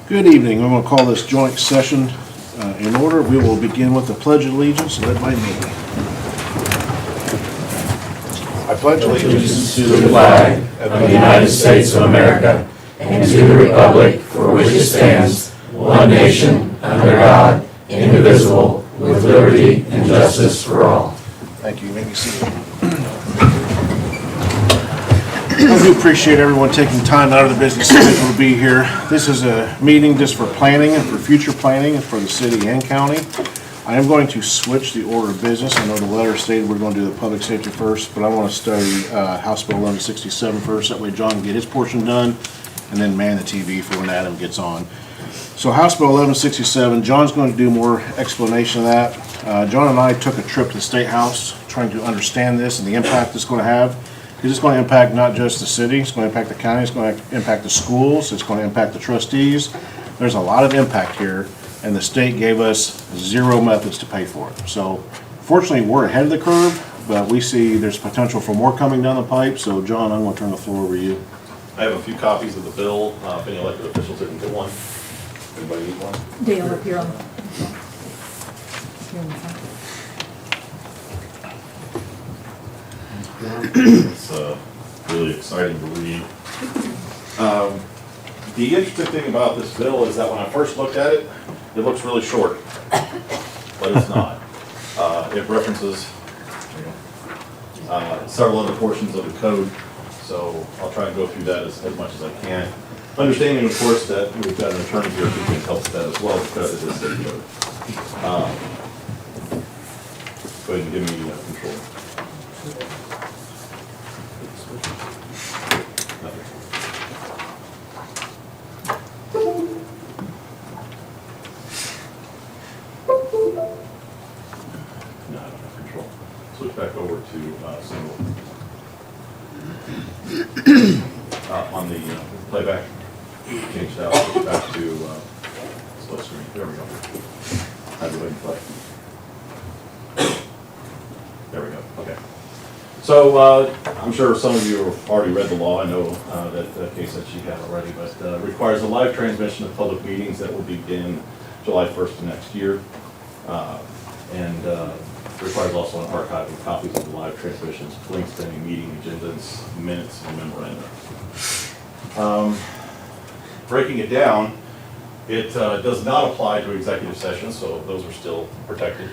Good evening. I'm going to call this joint session in order. We will begin with the Pledge of Allegiance led by me. I pledge allegiance to the flag of the United States of America and to the republic for which it stands, one nation, under God, indivisible, with liberty and justice for all. Thank you. You may be seated. I do appreciate everyone taking time out of the business schedule to be here. This is a meeting just for planning and for future planning and for the city and county. I am going to switch the order of business. I know the letter stated we're going to do the public safety first, but I want to study House Bill 1167 first. That way John can get his portion done and then man the TV for when Adam gets on. So House Bill 1167, John's going to do more explanation of that. John and I took a trip to the State House trying to understand this and the impact it's going to have. Because it's going to impact not just the city, it's going to impact the county, it's going to impact the schools, it's going to impact the trustees. There's a lot of impact here, and the state gave us zero methods to pay for it. So fortunately, we're ahead of the curve, but we see there's potential for more coming down the pipe. So John, I'm going to turn the floor over to you. I have a few copies of the bill. If any elected officials didn't get one, anybody need one? Dale up here on the here in the front. It's really exciting to read. The interesting thing about this bill is that when I first looked at it, it looks really short, but it's not. It references several other portions of the code, so I'll try and go through that as much as I can. Understanding, of course, that we've got an attorney here who can help with that as well because it is state code. Go ahead and give me control. Switch back over to single. On the playback, change that, switch back to split screen. There we go. Have you wait and play. There we go. Okay. So I'm sure some of you have already read the law. I know that case that you have already, but requires a live transmission of public meetings that will begin July 1st of next year. And requires also an archive of copies of the live transmissions, links to any meeting agendas, minutes, and memoranda. Breaking it down, it does not apply to executive sessions, so those are still protected.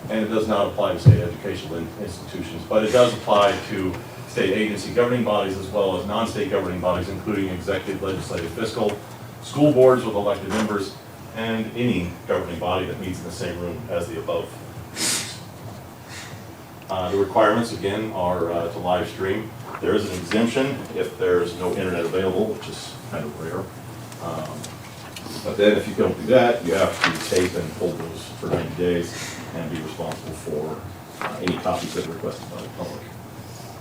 And it does not apply to state educational institutions, but it does apply to state agency governing bodies as well as non-state governing bodies, including executive, legislative, fiscal, school boards with elected members, and any governing body that meets in the same room as the above. The requirements, again, are to live stream. There is an exemption if there's no internet available, which is kind of rare. But then if you don't do that, you have to tape and hold those for 90 days and be responsible for any copies that are requested by the public.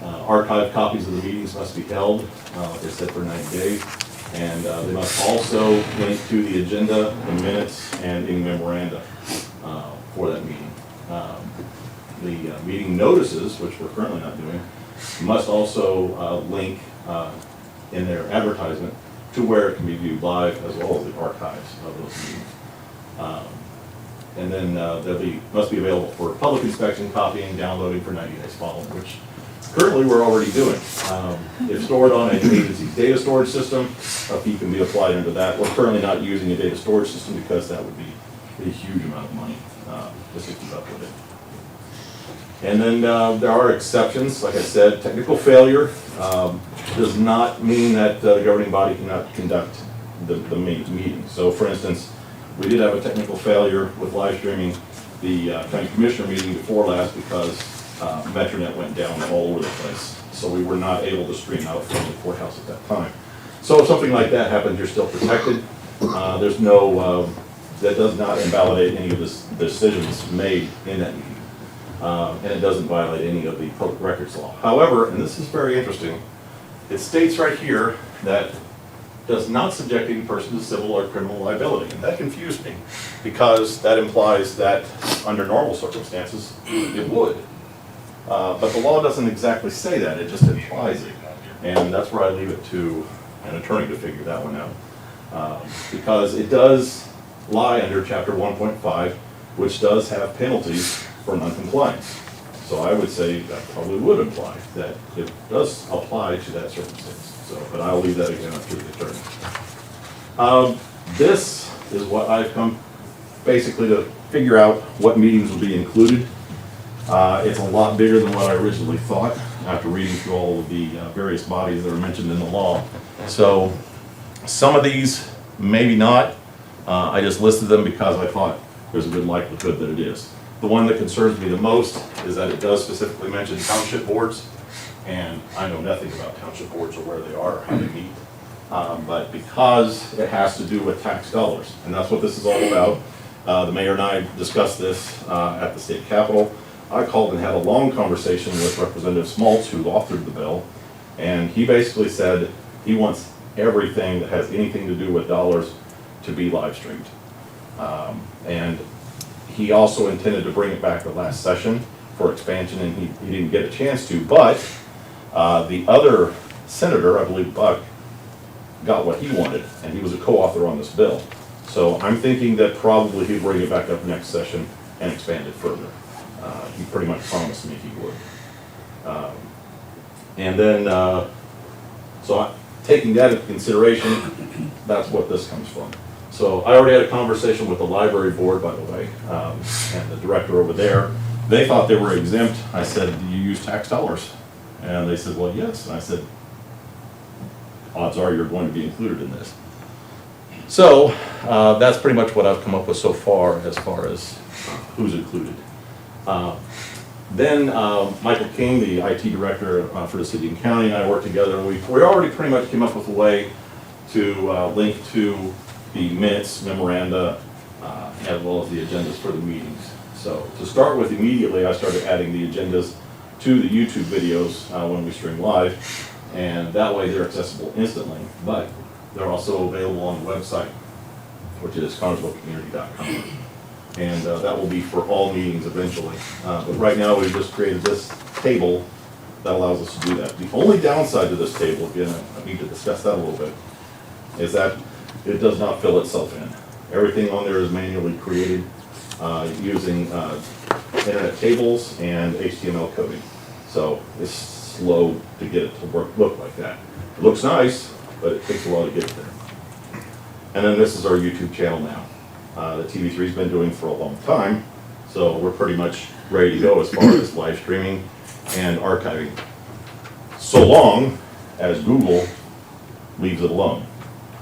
Archived copies of the meetings must be held, like I said, for 90 days. And they must also link to the agenda, the minutes, and any memoranda for that meeting. The meeting notices, which we're currently not doing, must also link in their advertisement to where it can be viewed live as well as the archives of those meetings. And then must be available for public inspection, copying, downloading for 90 days following, which currently we're already doing. If stored on an agency's data storage system, a fee can be applied under that. We're currently not using a data storage system because that would be a huge amount of money just to keep up with it. And then there are exceptions. Like I said, technical failure does not mean that the governing body cannot conduct the meeting. So for instance, we did have a technical failure with live streaming the county commissioner meeting before last because Metronet went down all over the place. So we were not able to stream out from the courthouse at that time. So if something like that happens, you're still protected. There's no, that does not invalidate any of the decisions made in that meeting. And it doesn't violate any of the public records law. However, and this is very interesting, it states right here that does not subject any person to civil or criminal liability. And that confused me because that implies that under normal circumstances, it would. But the law doesn't exactly say that, it just implies it. And that's where I leave it to an attorney to figure that one out. Because it does lie under chapter 1.5, which does have penalties for noncompliance. So I would say that probably would imply that it does apply to that circumstance. So, but I'll leave that again up to the attorney. This is what I've come basically to figure out what meetings will be included. It's a lot bigger than what I originally thought after reading through all of the various bodies that are mentioned in the law. So some of these, maybe not. I just listed them because I thought there's a good likelihood that it is. The one that concerns me the most is that it does specifically mention township boards, and I know nothing about township boards or where they are, or how they meet. But because it has to do with tax dollars, and that's what this is all about. The mayor and I discussed this at the state capitol. I called and had a long conversation with Representative Smaltz, who authored the bill, and he basically said he wants everything that has anything to do with dollars to be live streamed. And he also intended to bring it back to last session for expansion, and he didn't get a chance to, but the other senator, I believe Buck, got what he wanted, and he was a co-author on this bill. So I'm thinking that probably he'll bring it back up next session and expand it further. He pretty much promised me he would. And then, taking that into consideration, that's what this comes from. So I already had a conversation with the library board, by the way, and the director over there. They thought they were exempt. I said, do you use tax dollars? And they said, well, yes. And I said, odds are you're going to be included in this. So that's pretty much what I've come up with so far as who's included. Then Michael King, the IT director for the city and county, and I worked together, and we already pretty much came up with a way to link to the minutes, memoranda, as well as the agendas for the meetings. So to start with, immediately I started adding the agendas to the YouTube videos when we stream live, and that way they're accessible instantly, but they're also available on the website, which is connersvillecommunity.com. And that will be for all meetings eventually. But right now we've just created this table that allows us to do that. The only downside to this table, again, I need to discuss that a little bit, is that it does not fill itself in. Everything on there is manually created using internet tables and HTML coding. So it's slow to get it to look like that. It looks nice, but it takes a while to get it there. And then this is our YouTube channel now. The TV3's been doing for a long time, so we're pretty much ready to go as far as live streaming and archiving. So long as Google leaves it alone,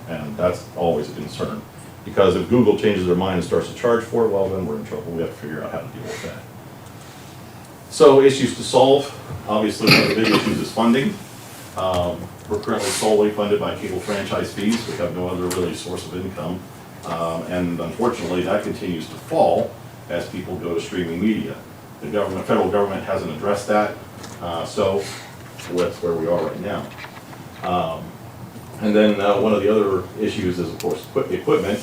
and that's always a concern. Because if Google changes their mind and starts to charge for it, well, then we're in trouble. We have to figure out how to deal with that. So issues to solve. Obviously, one of the big issues is funding. We're currently solely funded by cable franchise fees. We have no other really source of income. And unfortunately, that continues to fall as people go to streaming media. The federal government hasn't addressed that, so that's where we are right now. And then one of the other issues is, of course, equipment.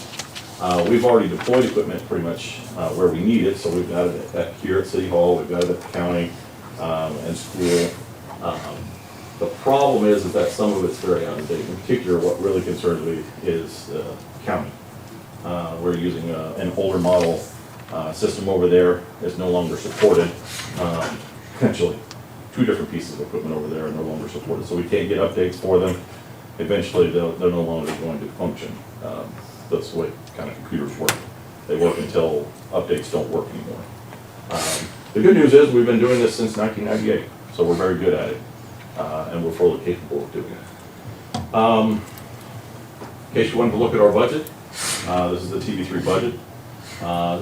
We've already deployed equipment pretty much where we need it, so we've got it here at City Hall, we've got it at the county and school. The problem is that some of it's very out of date. In particular, what really concerns me is the county. We're using an older model system over there. It's no longer supported. Potentially, 2 different pieces of equipment over there are no longer supported, so we can't get updates for them. Eventually, they're no longer going to function. That's the way kind of computers work. They work until updates don't work anymore. The good news is we've been doing this since 1998, so we're very good at it, and we're fully capable of doing it. In case you wanted to look at our budget, this is the TV3 budget.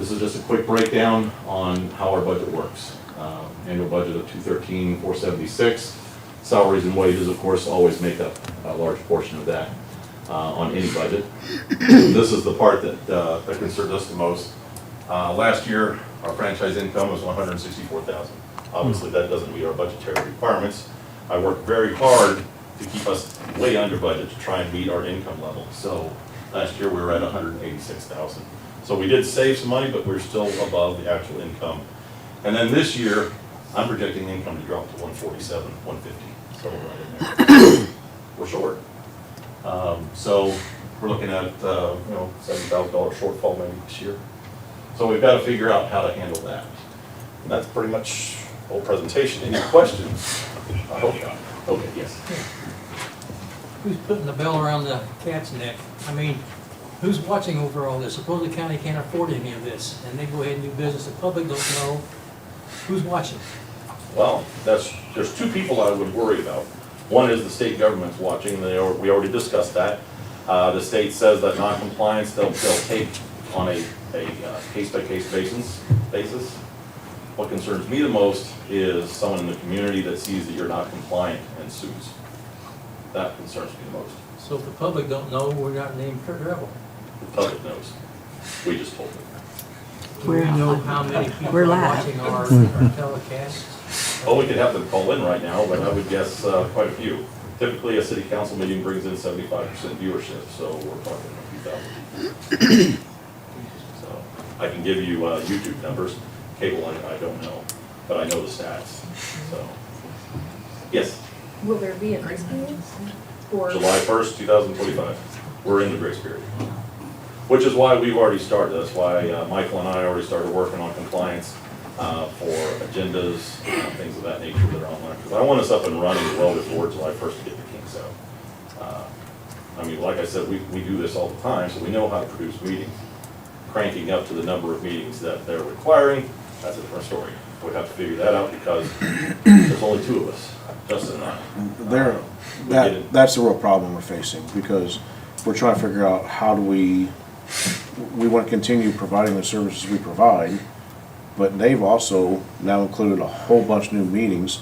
This is just a quick breakdown on how our budget works. Annual budget of $213,476. Salaries and wages, of course, always make up a large portion of that on any budget. This is the part that concerns us the most. Last year, our franchise income was $164,000. Obviously, that doesn't meet our budgetary requirements. I worked very hard to keep us way under budget to try and meet our income level. So last year, we were at $186,000. So we did save some money, but we're still above the actual income. And then this year, I'm projecting income to drop to $147,000, $150,000. So we're right in there. We're short. So We're looking at, $7,000 shortfall maybe this year. So we've got to figure out how to handle that. And that's pretty much the whole presentation. Any questions? I hope not. Okay, yes. Who's putting the bell around the cat's neck? I mean, who's watching over all this? Suppose the county can't afford any of this, and they go ahead and do business. The public don't know. Who's watching? Well, there's two people I would worry about. One is the state government's watching, we already discussed that. The state says that non-compliance, they'll take on a case-by-case basis. What concerns me the most is someone in the community that sees that you're not compliant and sues. That concerns me the most. So if the public don't know, we're not named Rebel. The public knows. We just told them. Do we know how many people We're are live. watching our telecast? Oh, we could have them call in right now, but I would guess quite a few. Typically, a city council meeting brings in 75% viewership, so we're talking a few thousand. So I can give you YouTube numbers. Cable, I don't know, but I know the stats. So, yes, Will there be a grace period? Or July 1st, 2025. We're in the grace period, which is why we've already started. That's why Michael and I already started working on compliance for agendas, things of that nature that are online. Because I want us up and running well before July 1st to get the kinks out. I mean, like I said, we do this all the time, so we know how to produce meetings. Cranking up to the number of meetings that they're requiring, that's a different story. We have to figure that out because there's only two of us, Justin and I. That's the real problem we're facing, because we're trying to figure out how do we want to continue providing the services we provide, but they've also now included a whole bunch of new meetings.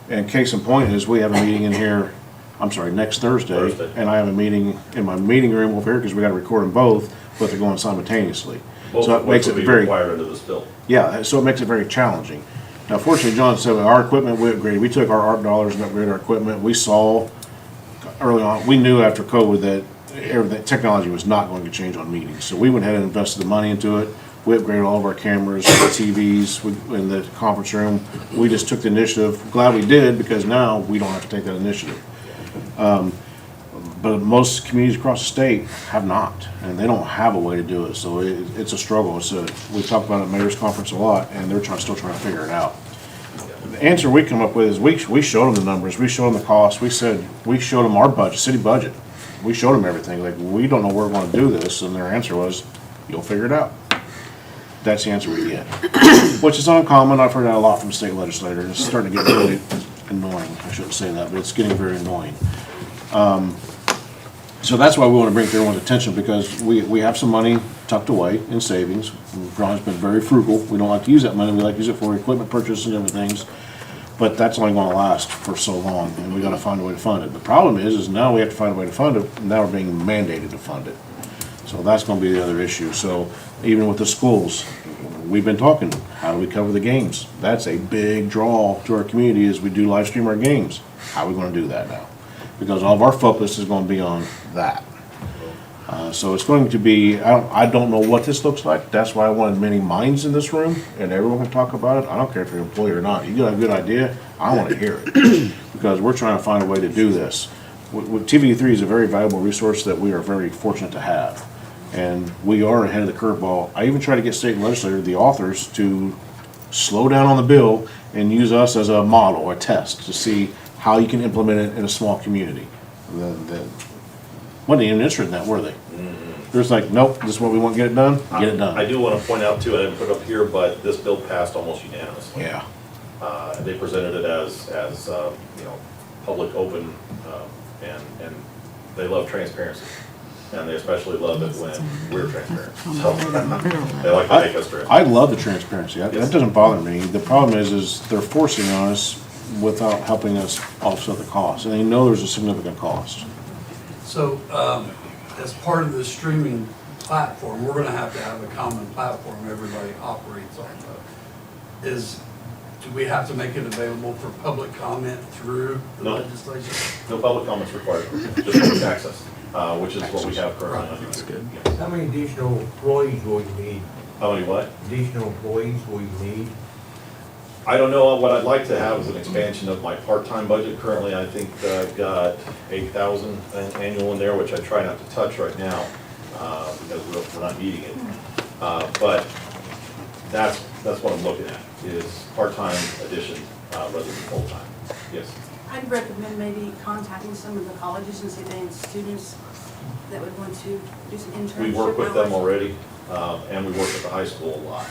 And case in point is, we have a meeting in here, next Thursday, and I have a meeting in my meeting room over here, because we got to record them both, but they're going simultaneously. So it makes it very, required under this bill. yeah, so it makes it very challenging. Now, fortunately, John said, our equipment, we upgraded. We took our ARP dollars and upgraded our equipment. We saw early on, we knew after COVID that everything, technology was not going to change on meetings. So we went ahead and invested the money into it. We upgraded all of our cameras, the TVs in the conference room. We just took the initiative. Glad we did, because now we don't have to take that initiative. But most communities across the state have not, and they don't have a way to do it. So it's a struggle. We talk about it at mayor's conference a lot, and they're still trying to figure it out. The answer we come up with is we showed them the numbers, we showed them the costs, we showed them our budget, city budget. We showed them everything, like, we don't know where we're gonna do this, and their answer was, you'll figure it out. That's the answer we get, which is uncommon. I've heard that a lot from state legislators. It's starting to get really annoying. I shouldn't say that, but it's getting very annoying. So that's why we want to bring it to everyone's attention, because we have some money tucked away in savings. Ron's been very frugal. We don't like to use that money. We like to use it for equipment purchases and different things. But that's only going to last for so long, and we got to find a way to fund it. The problem is now we have to find a way to fund it. Now we're being mandated to fund it. So that's going to be the other issue. So even with the schools, we've been talking, how do we cover the games? That's a big draw to our community, as we do live stream our games. How are we going to do that now? Because all of our focus is going to be on that. So it's going to be, I don't know what this looks like. That's why I wanted many minds in this room, and everyone can talk about it. I don't care if you're an employee or not. You got a good idea, I want to hear it. Because we're trying to find a way to do this. TV3 is a very valuable resource that we are very fortunate to have. And we are ahead of the curveball. I even try to get state legislators, the authors, to slow down on the bill and use us as a model or a test to see how you can implement it in a small community. Wasn't even interested in that, were they? They're just like, nope, this is what we want, get it done, get it done. I do want to point out too, I didn't put it up here, but this bill passed almost unanimously. Yeah. They presented it as public, open, and they love transparency. And they especially love it when we're transparent. So they like to make us transparent. I love the transparency. That doesn't bother me. The problem is they're forcing on us without helping us offset the cost. And they know there's a significant cost. So, as part of the streaming platform, we're gonna have to have a common platform everybody operates on. Do we have to make it available for public comment through the No. legislation? No public comments required, just public access, which is what we have currently. Right, that's good. How many additional employees will you need? How many what? Additional employees will you need? I don't know, what I'd like to have is an expansion of my part-time budget. Currently, I think I've got 8,000 annual in there, which I try not to touch right now, because we're not needing it. But that's what I'm looking at, is part-time addition, rather than full-time. Yes. I'd recommend maybe contacting some of the colleges and see if they have students that would want to do some internship. We work with them hours. already, and we work at the high school a lot.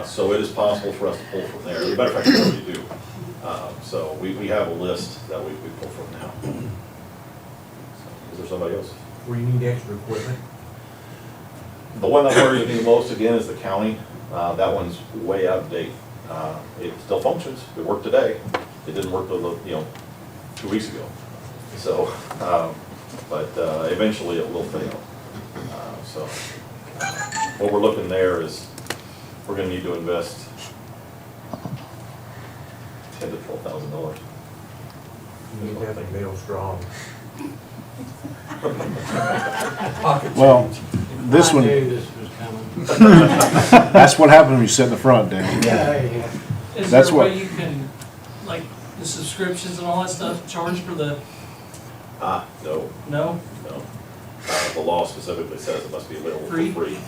So it is possible for us to pull from there. As a matter of fact, we already do. So we have a list that we pull from now. Is there somebody else? Where you need extra equipment? The one that worries me most, again, is the county. That one's way out of date. It still functions. It worked today. It didn't work, 2 weeks ago. So, but eventually it will fail. So what we're looking there is we're going to need to invest $10,000 to $12,000. You need to have a nail strong. Well, this I one, knew this was coming. that's what happens when you sit in the front, Dan. Yeah. Is That's there a what- way you can, like, the subscriptions and all that stuff, charge for the, No, no? no. The law specifically says it must be available for Free? free.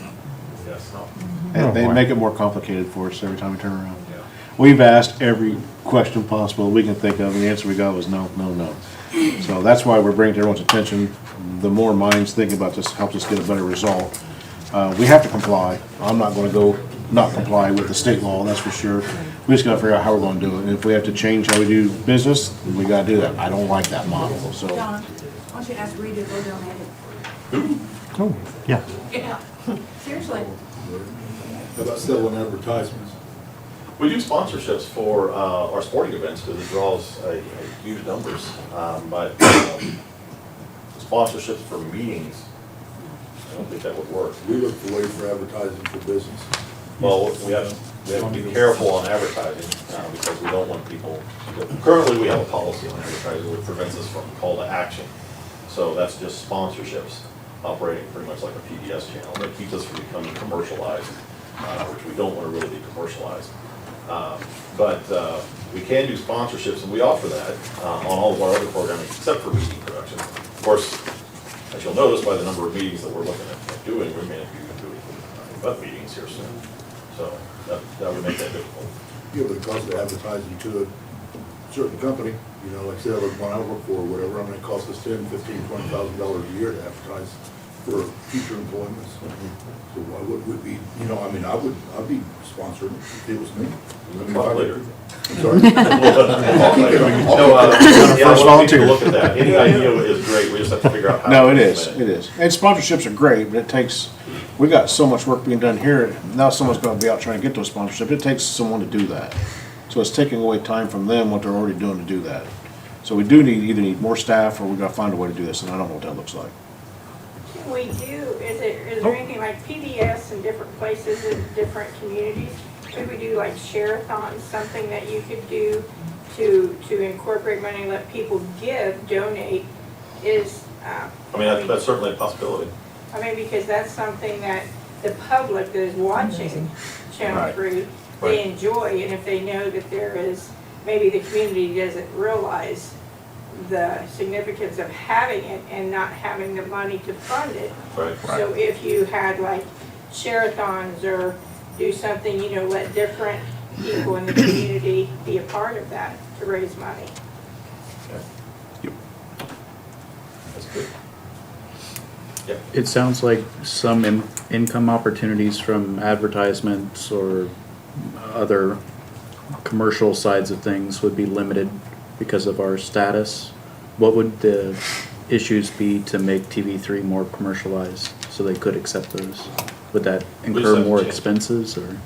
Yes, no. They make it more complicated for us every time we turn around. Yeah. We've asked every question possible we can think of, and the answer we got was no, no, no. So that's why we're bringing to everyone's attention, the more minds thinking about this helps us get a better result. We have to comply. I'm not gonna go not comply with the state law, that's for sure. We just gotta figure out how we're gonna do it. And if we have to change how we do business, we gotta do that. I don't like that model, so. John, why don't you ask Rita to go donate it? Oh, yeah. Yeah, seriously. How about selling advertisements? We do sponsorships for our sporting events because it draws a huge numbers. But sponsorships for meetings, I don't think that would work. We look for ways for advertising for business. Well, we have to be careful on advertising because we don't want people, currently we have a policy on advertising which prevents us from call to action. So that's just sponsorships operating pretty much like a PBS channel that keeps us from becoming commercialized, which we don't want to really be commercialized. But we can do sponsorships, and we offer that on all of our other programming except for meeting production. Of course, as you'll notice by the number of meetings that we're looking at doing, we may not be doing but meetings here soon. So that would make that difficult. You know, the cost of advertising to a certain company, like say the one I work for or whatever, it costs us $10,000, $15,000, $20,000 a year to advertise for future employments. So why would we be, I'd be sponsored if it was me. Talk later. I'm sorry. First volunteer. Look at that. Any idea is great. We just have to figure out how. No, to it is, implement it is. And sponsorships are great, but it takes, we got so much work being done here. Now someone's gonna be out trying to get those sponsorships. It takes someone to do that. So it's taking away time from them, what they're already doing to do that. So we do either need more staff or we gotta find a way to do this, and I don't know what that looks like. We do, is there anything like PBS in different places in different communities? Could we do like share-a-thon, something that you could do to incorporate money, and let people donate that's certainly a possibility. because that's something that the public that is watching Channel Right. 3, Right. they enjoy, and if they know that there is, maybe the community doesn't realize the significance of having it and not having the money to fund it. Right. So if you had like share-a-thons or do something, let different people in the community be a part of that to raise money. That's good. Yep. It sounds like some income opportunities from advertisements or other commercial sides of things would be limited because of our status. What would the issues be to make TV3 more commercialized so they could accept those? Would that We just incur have to more change. expenses or?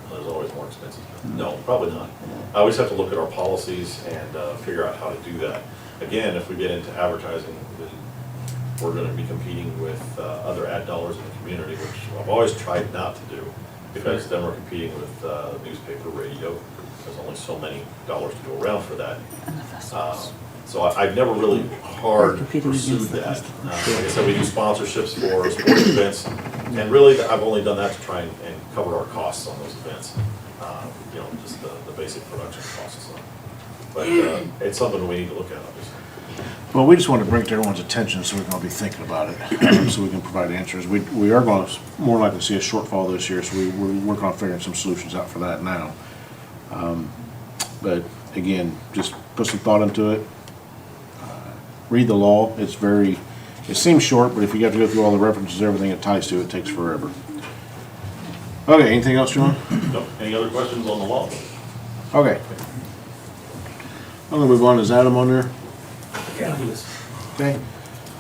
There's always more expenses. No, probably not. I always have to look at our policies and figure out how to do that. Again, if we get into advertising, then we're going to be competing with other ad dollars in the community, which I've always tried not to do, because then we're competing with newspaper, radio. There's only so many dollars to go around for that. So I've never really hard pursued that. Like I said, we do sponsorships for sporting events, and really I've only done that to try and cover our costs on those events. you know, just the basic production costs. But it's something we need to look at, obviously. Well, we just want to bring it to everyone's attention so we can all be thinking about it, so we can provide answers. We are going to more likely see a shortfall this year, so we're working on figuring some solutions out for that now. But again, just put some thought into it. Read the law. It seems short, but if you got to go through all the references, everything it ties to, it takes forever. Okay, anything else, John? No, any other questions on the law? Okay. I'm gonna move on. Is Adam on there? Okay.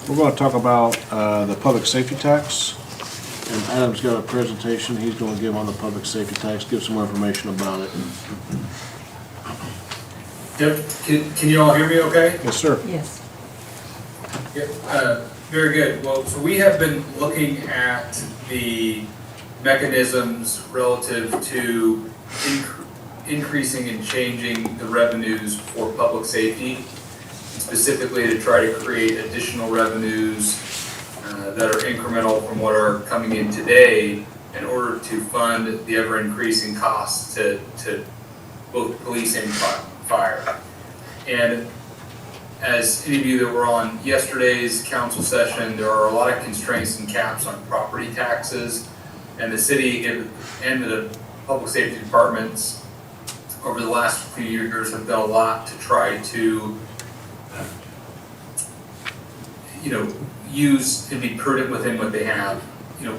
We're gonna talk about the public safety tax. And Adam's got a presentation he's gonna give on the public safety tax, give some more information about it. Yep, can you all hear me okay? Yes, sir. Yes. Yep, very good. Well, so we have been looking at the mechanisms relative to increasing and changing the revenues for public safety, specifically to try to create additional revenues that are incremental from what are coming in today in order to fund the ever-increasing costs to both police and fire. And as any of you that were on yesterday's council session, there are a lot of constraints and caps on property taxes, and the city and the public safety departments over the last few years have done a lot to try to use and be prudent within what they have.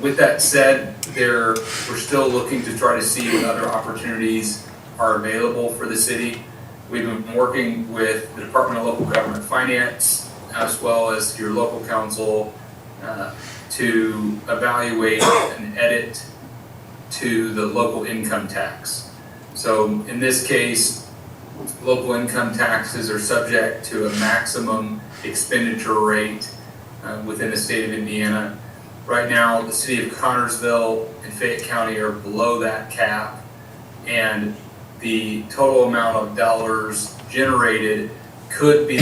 With that said, we're still looking to try to see what other opportunities are available for the city. We've been working with the Department of Local Government Finance as well as your local council to evaluate an edit to the local income tax. So in this case, local income taxes are subject to a maximum expenditure rate within the state of Indiana. Right now, the city of Connersville and Fayette County are below that cap, and the total amount of dollars generated could be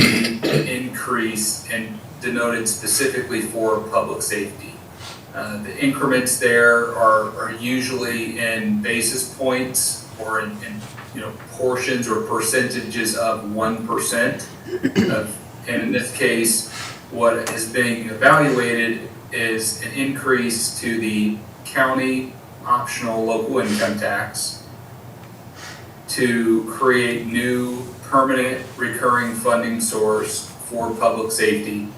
increased and denoted specifically for public safety. The increments there are usually in basis points or in portions or percentages of 1%. And in this case, what is being evaluated is an increase to the county optional local income tax to create new permanent recurring funding source for public safety.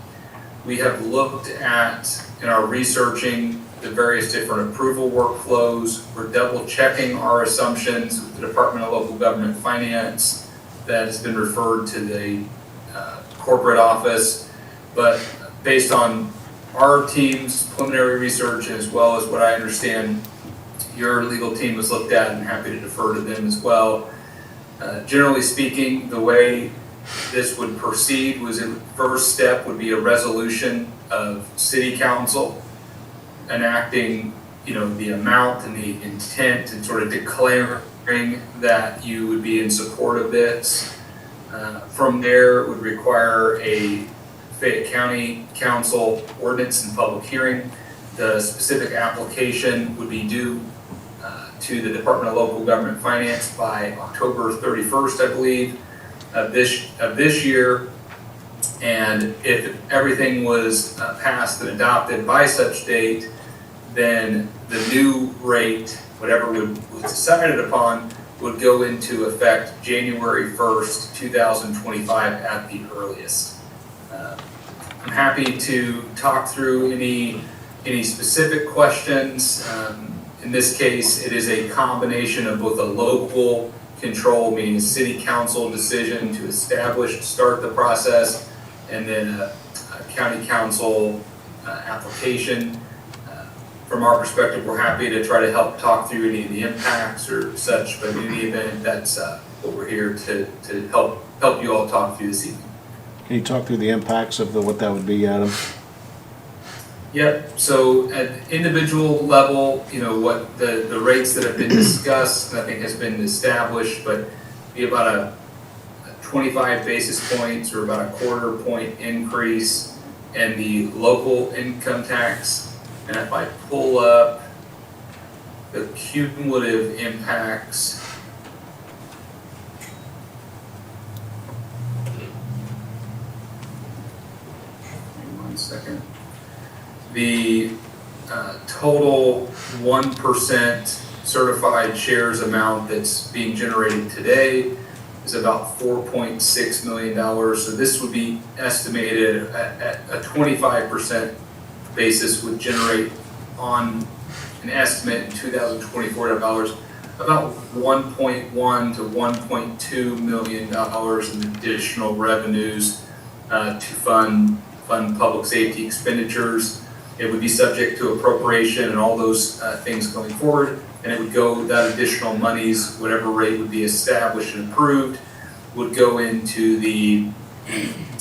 We have looked at, in our researching, the various different approval workflows. We're double checking our assumptions with the Department of Local Government Finance that has been referred to the corporate office. But based on our team's preliminary research, as well as what I understand your legal team has looked at, and happy to defer to them as well. Generally speaking, the way this would proceed was the first step would be a resolution of city council enacting, the amount and the intent and sort of declaring that you would be in support of this. From there, it would require a Fayette County Council ordinance and public hearing. The specific application would be due to the Department of Local Government Finance by October 31st, I believe, of this year. And if everything was passed and adopted by such date, then the new rate, whatever was decided upon, would go into effect January 1st, 2025 at the earliest. I'm happy to talk through any specific questions. In this case, it is a combination of both a local control, meaning a city council decision to start the process, and then a county council application. From our perspective, we're happy to try to help talk through any of the impacts or such, but in any event, that's what we're here to help you all talk through this evening. Can you talk through the impacts of what that would be, Adam? Yep, so at individual level, what the rates that have been discussed, I think has been established, but be about a 25 basis points or about a quarter point increase in the local income tax. And if I pull up the cumulative impacts. One second. The total 1% certified shares amount that's being generated today is about $4.6 million. So this would be estimated at a 25% basis would generate on an estimate in 2024 dollars about $1.1 to $1.2 million in additional revenues to fund public safety expenditures. It would be subject to appropriation and all those things going forward, and it would go, that additional monies, whatever rate would be established and approved, would go into the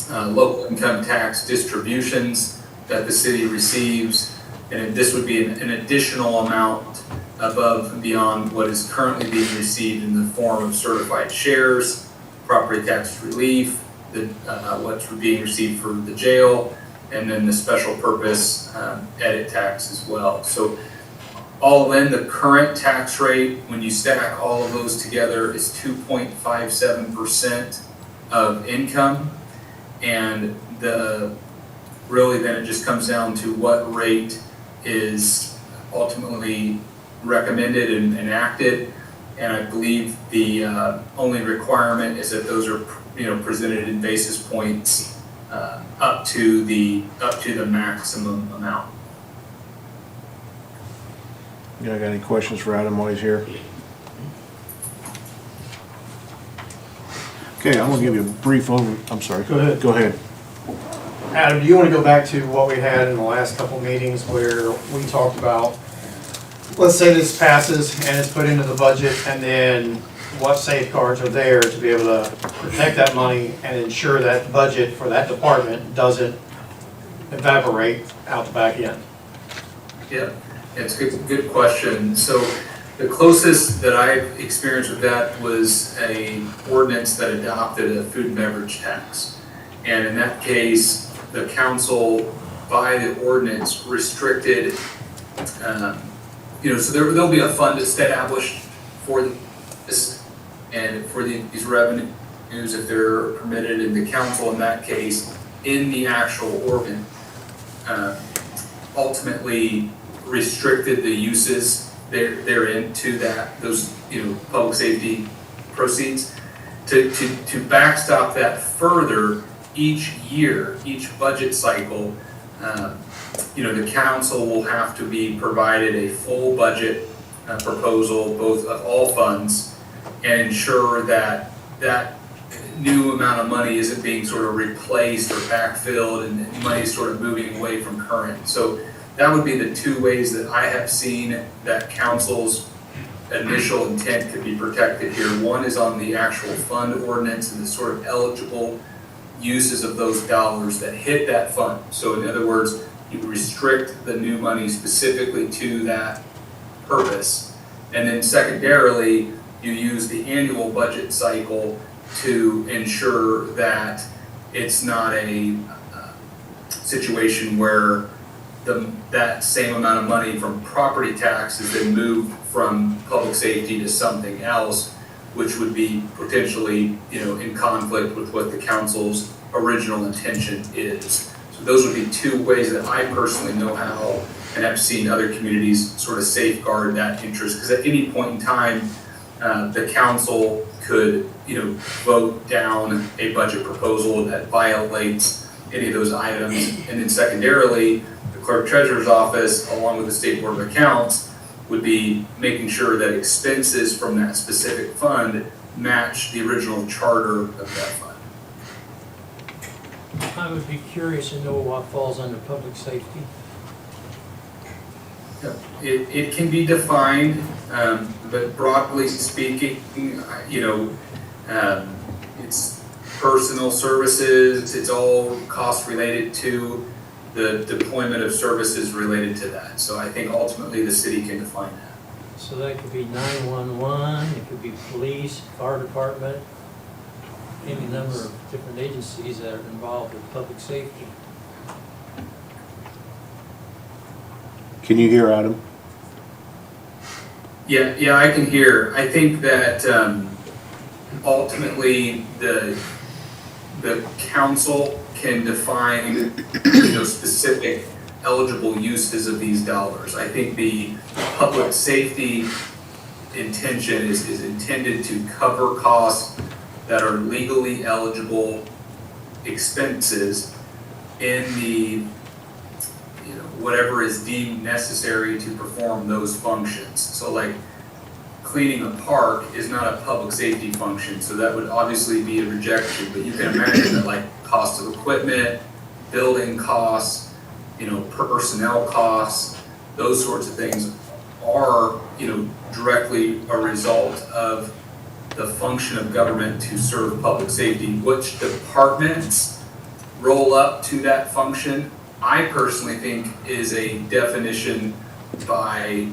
local income tax distributions that the city receives, and this would be an additional amount above and beyond what is currently being received in the form of certified shares, property tax relief, what's being received for the jail, and then the special purpose edit tax as well. So all in, the current tax rate, when you stack all of those together, is 2.57% of income. And really then it just comes down to what rate is ultimately recommended and enacted. And I believe the only requirement is that those are presented in basis points up to the maximum amount. You got any questions for Adam while he's here? Okay, I'm gonna give you a brief I'm sorry. Go ahead. Go ahead. Adam, do you want to go back to what we had in the last couple meetings where we talked about, let's say this passes and it's put into the budget, and then what safeguards are there to be able to protect that money and ensure that budget for that department doesn't evaporate out the back end? Yeah, it's a good question. So the closest that I've experienced with that was a ordinance that adopted a food and beverage tax. And in that case, the council, by the ordinance, restricted, so there'll be a fund established for this and for these revenues if they're permitted, in the council in that case, in the actual ordinance, ultimately restricted the uses therein to those public safety proceeds. To backstop that further, each year, each budget cycle, the council will have to be provided a full budget proposal, both of all funds, and ensure that that new amount of money isn't being sort of replaced or backfilled and money is sort of moving away from current. So that would be the two ways that I have seen that council's initial intent could be protected here. One is on the actual fund ordinance and the sort of eligible uses of those dollars that hit that fund. So in other words, you restrict the new money specifically to that purpose. And then secondarily, you use the annual budget cycle to ensure that it's not a situation where that same amount of money from property tax has been moved from public safety to something else, which would be potentially, in conflict with what the council's original intention is. So those would be two ways that I personally know how and have seen other communities sort of safeguard that interest. Because at any point in time, the council could, vote down a budget proposal that violates any of those items. And then secondarily, the clerk treasurer's office, along with the state board of accounts, would be making sure that expenses from that specific fund match the original charter of that fund. I would be curious to know what falls under public safety. It can be defined, but broadly speaking, it's personal services, it's all costs related to the deployment of services related to that. So I think ultimately the city can define that. So that could be 911, it could be police, fire department, any number of different agencies that are involved with public safety. Can you hear Adam? Yeah, I can hear. I think that ultimately the council can define, specific eligible uses of these dollars. I think the public safety intention is intended to cover costs that are legally eligible expenses in the, whatever is deemed necessary to perform those functions. So like cleaning a park is not a public safety function, so that would obviously be a rejection, but you can imagine that like cost of equipment, building costs, personnel costs, those sorts of things are, directly a result of the function of government to serve public safety. Which departments roll up to that function, I personally think is a definition by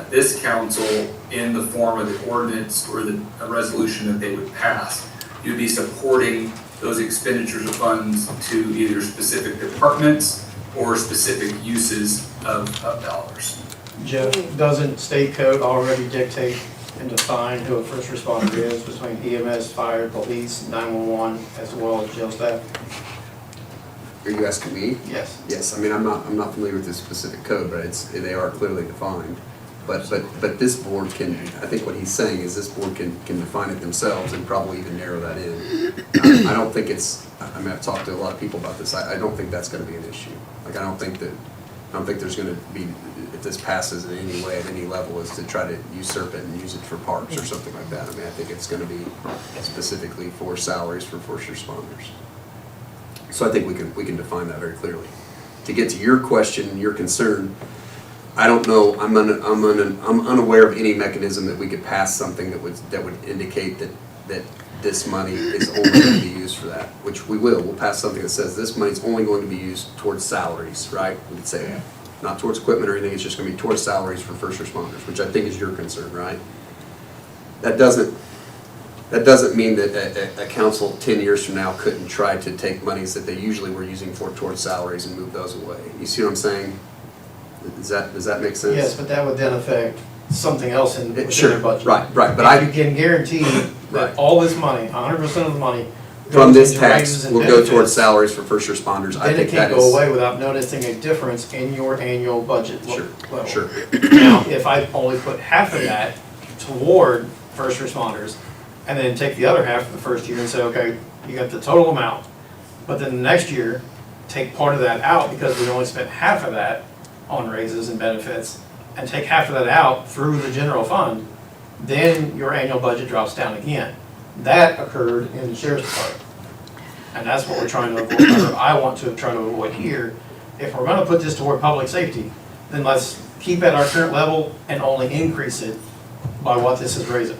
this council in the form of the ordinance or a resolution that they would pass. You'd be supporting those expenditures of funds to either specific departments or specific uses of dollars. Jeff, doesn't state code already dictate and define who a first responder is between EMS, fire, police, 911, as well as jail staff? Are you asking me? Yes. Yes, I mean, I'm not familiar with this specific code, but they are clearly defined. But this board can, I think what he's saying is this board can define it themselves and probably even narrow that in. I don't think I've talked to a lot of people about this. I don't think that's gonna be an issue. Like, I don't think there's gonna be, if this passes in any way at any level, is to try to usurp it and use it for parks or something like that. I mean, I think it's gonna be specifically for salaries for first responders. So I think we can define that very clearly. To get to your question, your concern, I don't know. I'm unaware of any mechanism that we could pass something that would indicate that this money is only going to be used for that. Which we will. We'll pass something that says this money is only going to be used towards salaries, right? We could say not towards equipment or anything. It's just going to be towards salaries for first responders, which I think is your concern, right? That doesn't mean that a council 10 years from now couldn't try to take monies that they usually were using towards salaries and move those away. You see what I'm saying? Does that make sense? Yes, but that would then affect something else within their budget. Right, but If you can guarantee Right. that all this money, 100% of the money, from goes this into tax raises and will go benefits, towards salaries for first responders. I then it think that can't go is. away without noticing a difference in your annual budget level. Sure. Now, if I only put half of that toward first responders, and then take the other half for the first year and say, okay, you got the total amount, but then the next year, take part of that out because we only spent half of that on raises and benefits, and take half of that out through the general fund, then your annual budget drops down again. That occurred in the sheriff's department. And that's what we're trying to avoid, or I want to try to avoid here. If we're gonna put this toward public safety, then let's keep at our current level and only increase it by what this is raising.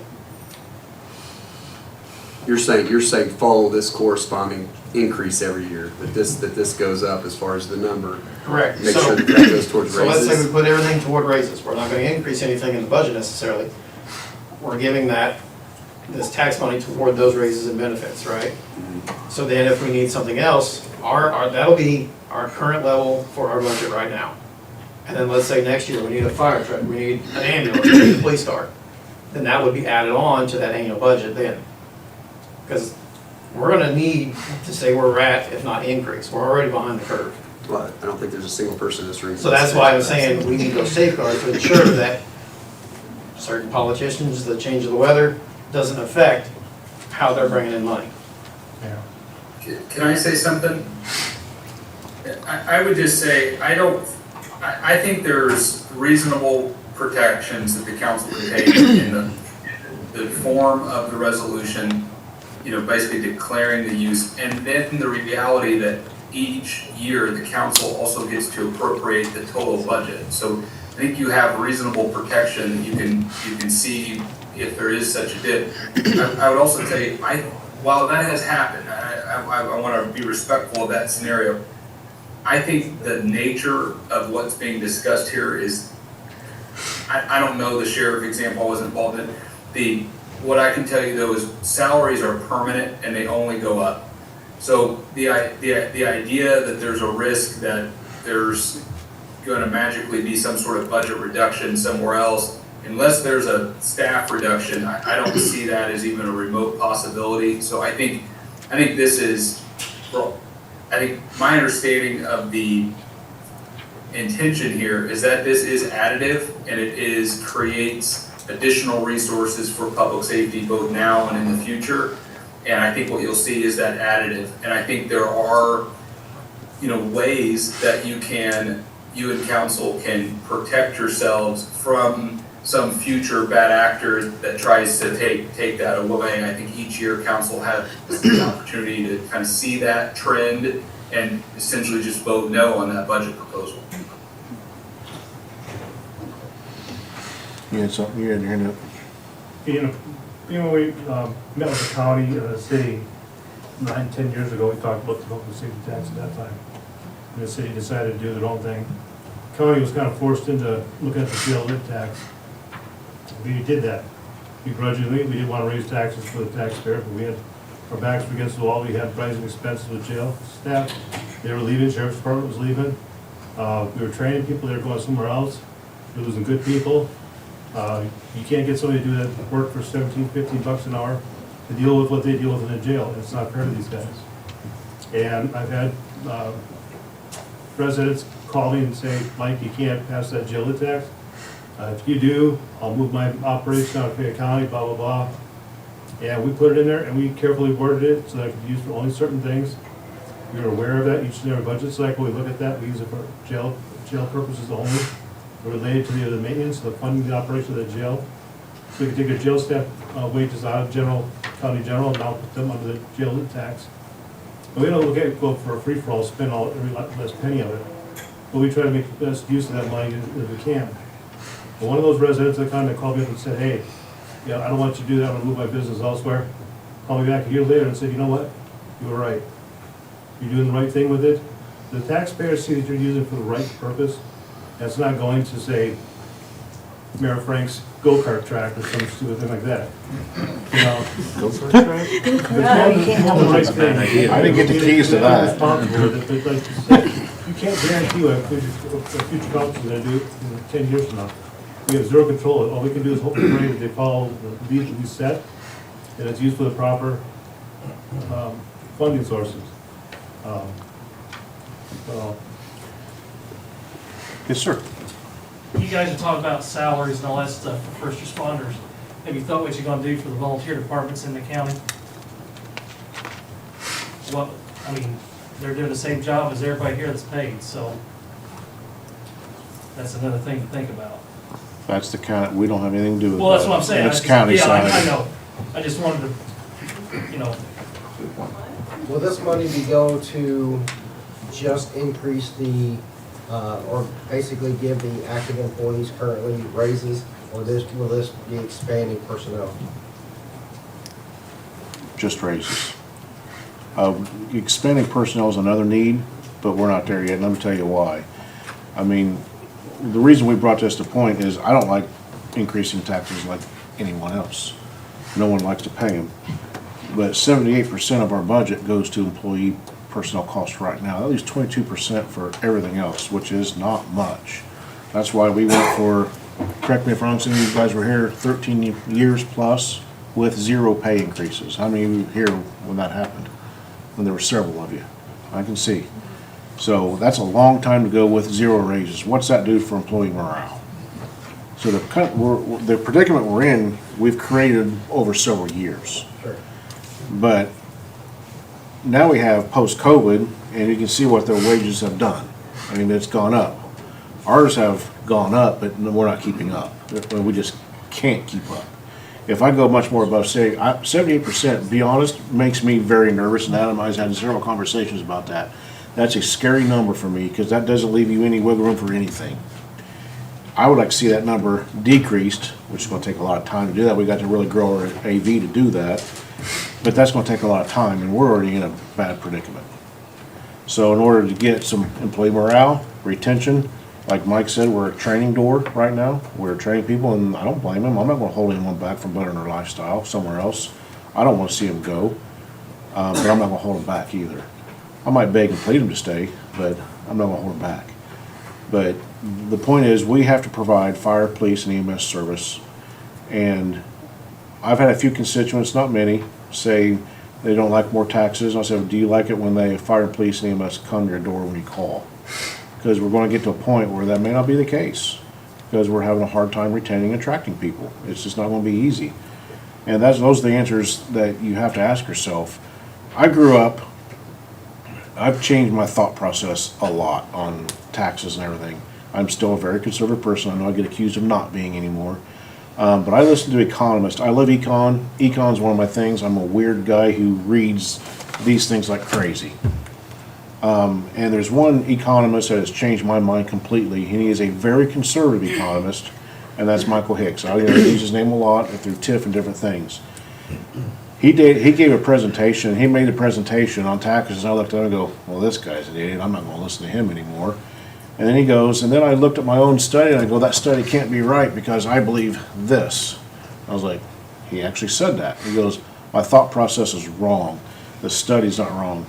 You're saying follow this corresponding increase every year, that this goes up as far as the number. Correct. Make So- sure that goes towards So let's say raises. we put everything toward raises. We're not gonna increase anything in the budget necessarily. We're giving this tax money toward those raises and benefits, right? So then if we need something else, that'll be our current level for our budget right now. And then let's say next year, we need a fire truck, we need an ambulance, we need a police car. Then that would be added on to that annual budget then. Because we're gonna need to stay where we're at, if not increase. We're already behind the curve. Well, I don't think there's a single person in this room. So that's why I'm saying we need those safeguards to ensure that certain politicians, the change of the weather doesn't affect how they're bringing in money. Can I say something? I would just say, I think there's reasonable protections that the council can take in the form of the resolution, basically declaring the use, and then the reality that each year the council also gets to appropriate the total budget. So I think you have reasonable protection. You can see if there is such a dip. I would also say, while that has happened, I want to be respectful of that scenario. I think the nature of what's being discussed here is, I don't know the sheriff example, I wasn't involved in. What I can tell you though is salaries are permanent and they only go up. So the idea that there's a risk that there's going to magically be some sort of budget reduction somewhere else, unless there's a staff reduction, I don't see that as even a remote possibility. So I think this is, well, I think my understanding of the intention here is that this is additive and it creates additional resources for public safety both now and in the future. And I think what you'll see is that additive. And I think there are, ways that you and council can protect yourselves from some future bad actor that tries to take that away. I think each year council has the opportunity to kind of see that trend and essentially just vote no on that budget proposal. You had something, you had your hand up? We met with the county, the city, 9-10 years ago, we talked about the local safety tax at that time. And the city decided to do their own thing. County was kind of forced into looking at the jail lit tax. We did that begrudgingly. We didn't want to raise taxes for the taxpayer, but we had our backs were against the wall. We had rising expenses with jail staff. They were leaving, sheriff's department was leaving. We were training people, they were going somewhere else. We were losing good people. You can't get somebody to do that work for 17, 15 bucks an hour to deal with what they deal with in a jail. It's not fair to these guys. And I've had residents call me and say, Mike, you can't pass that jail tax. If you do, I'll move my operation out of Fayette County, blah, blah, blah. And we put it in there and we carefully worded it so that it could be used for only certain things. We were aware of that each and every budget cycle. We look at that, we use it for jail purposes only. Related to the maintenance, the funding, the operation of the jail. So we can take our jail staff wages out of county general, and now put them under the jail lit tax. And we don't go for a free-for-all, spend every last penny of it. But we try to make the best use of that money as we can. But one of those residents that kind of called me up and said, hey, I don't want you to do that, I'm gonna move my business elsewhere. Called me back a year later and said, you know what, you were right. You're doing the right thing with it. The taxpayers see that you're using it for the right purpose. That's not going to say Mayor Frank's go-kart track or some stupid thing like that. Go-kart track? It's the right thing. I didn't get the keys to that. But like you said, you can't guarantee what a future council is gonna do in 10 years from now. We have zero control. All we can do is hope and pray that they follow the lead that we set, and it's used for the proper funding sources. Yes, sir. You guys are talking about salaries and all that stuff for first responders. Have you thought what you're gonna do for the volunteer departments in the county? They're doing the same job as everybody here that's paid, so that's another thing to think about. That's the county, we don't have anything to do with that. Well, that's what I'm saying. It's county side. I know. I just wanted to, Will this money be going to just increase the, or basically give the active employees currently raises, or will this be expanding personnel? Just raises. Expanding personnel is another need, but we're not there yet, and let me tell you why. I mean, the reason we brought this to point is I don't like increasing taxes like anyone else. No one likes to pay them. But 78% of our budget goes to employee personnel costs right now. That leaves 22% for everything else, which is not much. That's why we went for, correct me if I'm wrong, some of you guys were here 13 years plus with 0 pay increases. How many of you were here when that happened? When there were several of you. I can see. So that's a long time to go with 0 raises. What's that do for employee morale? So the predicament we're in, we've created over several years. Sure. But now we have post-COVID, and you can see what their wages have done. I mean, it's gone up. Ours have gone up, but we're not keeping up. We just can't keep up. If I go much more above, say, 78%, be honest, makes me very nervous, and Adam and I have had several conversations about that. That's a scary number for me, because that doesn't leave you any wiggle room for anything. I would like to see that number decreased, which is going to take a lot of time to do that. We got to really grow our AV to do that, but that's going to take a lot of time, and we're already in a bad predicament. So in order to get some employee morale, retention, like Mike said, we're a training door right now. We're training people, and I don't blame them. I'm not going to hold anyone back from bettering their lifestyle somewhere else. I don't want to see them go, but I'm not going to hold them back either. I might beg and plead them to stay, but I'm not going to hold them back. But the point is, we have to provide fire, police, and EMS service. And I've had a few constituents, not many, say they don't like more taxes. I said, do you like it when the fire, police, and EMS come to your door when you call? Because we're going to get to a point where that may not be the case, because we're having a hard time retaining and attracting people. It's just not going to be easy. And those are the answers that you have to ask yourself. I grew up, I've changed my thought process a lot on taxes and everything. I'm still a very conservative person. I know I get accused of not being anymore. But I listen to economists. I love econ. Econ's one of my things. I'm a weird guy who reads these things like crazy. And there's one economist that has changed my mind completely, and he is a very conservative economist, and that's Michael Hicks. I use his name a lot through TIF and different things. He gave a presentation. He made a presentation on taxes, and I looked at him and go, well, this guy's an idiot. I'm not going to listen to him anymore. And then he goes, and then I looked at my own study, and I go, that study can't be right because I believe this. I was like, he actually said that. He goes, my thought process is wrong. The study's not wrong.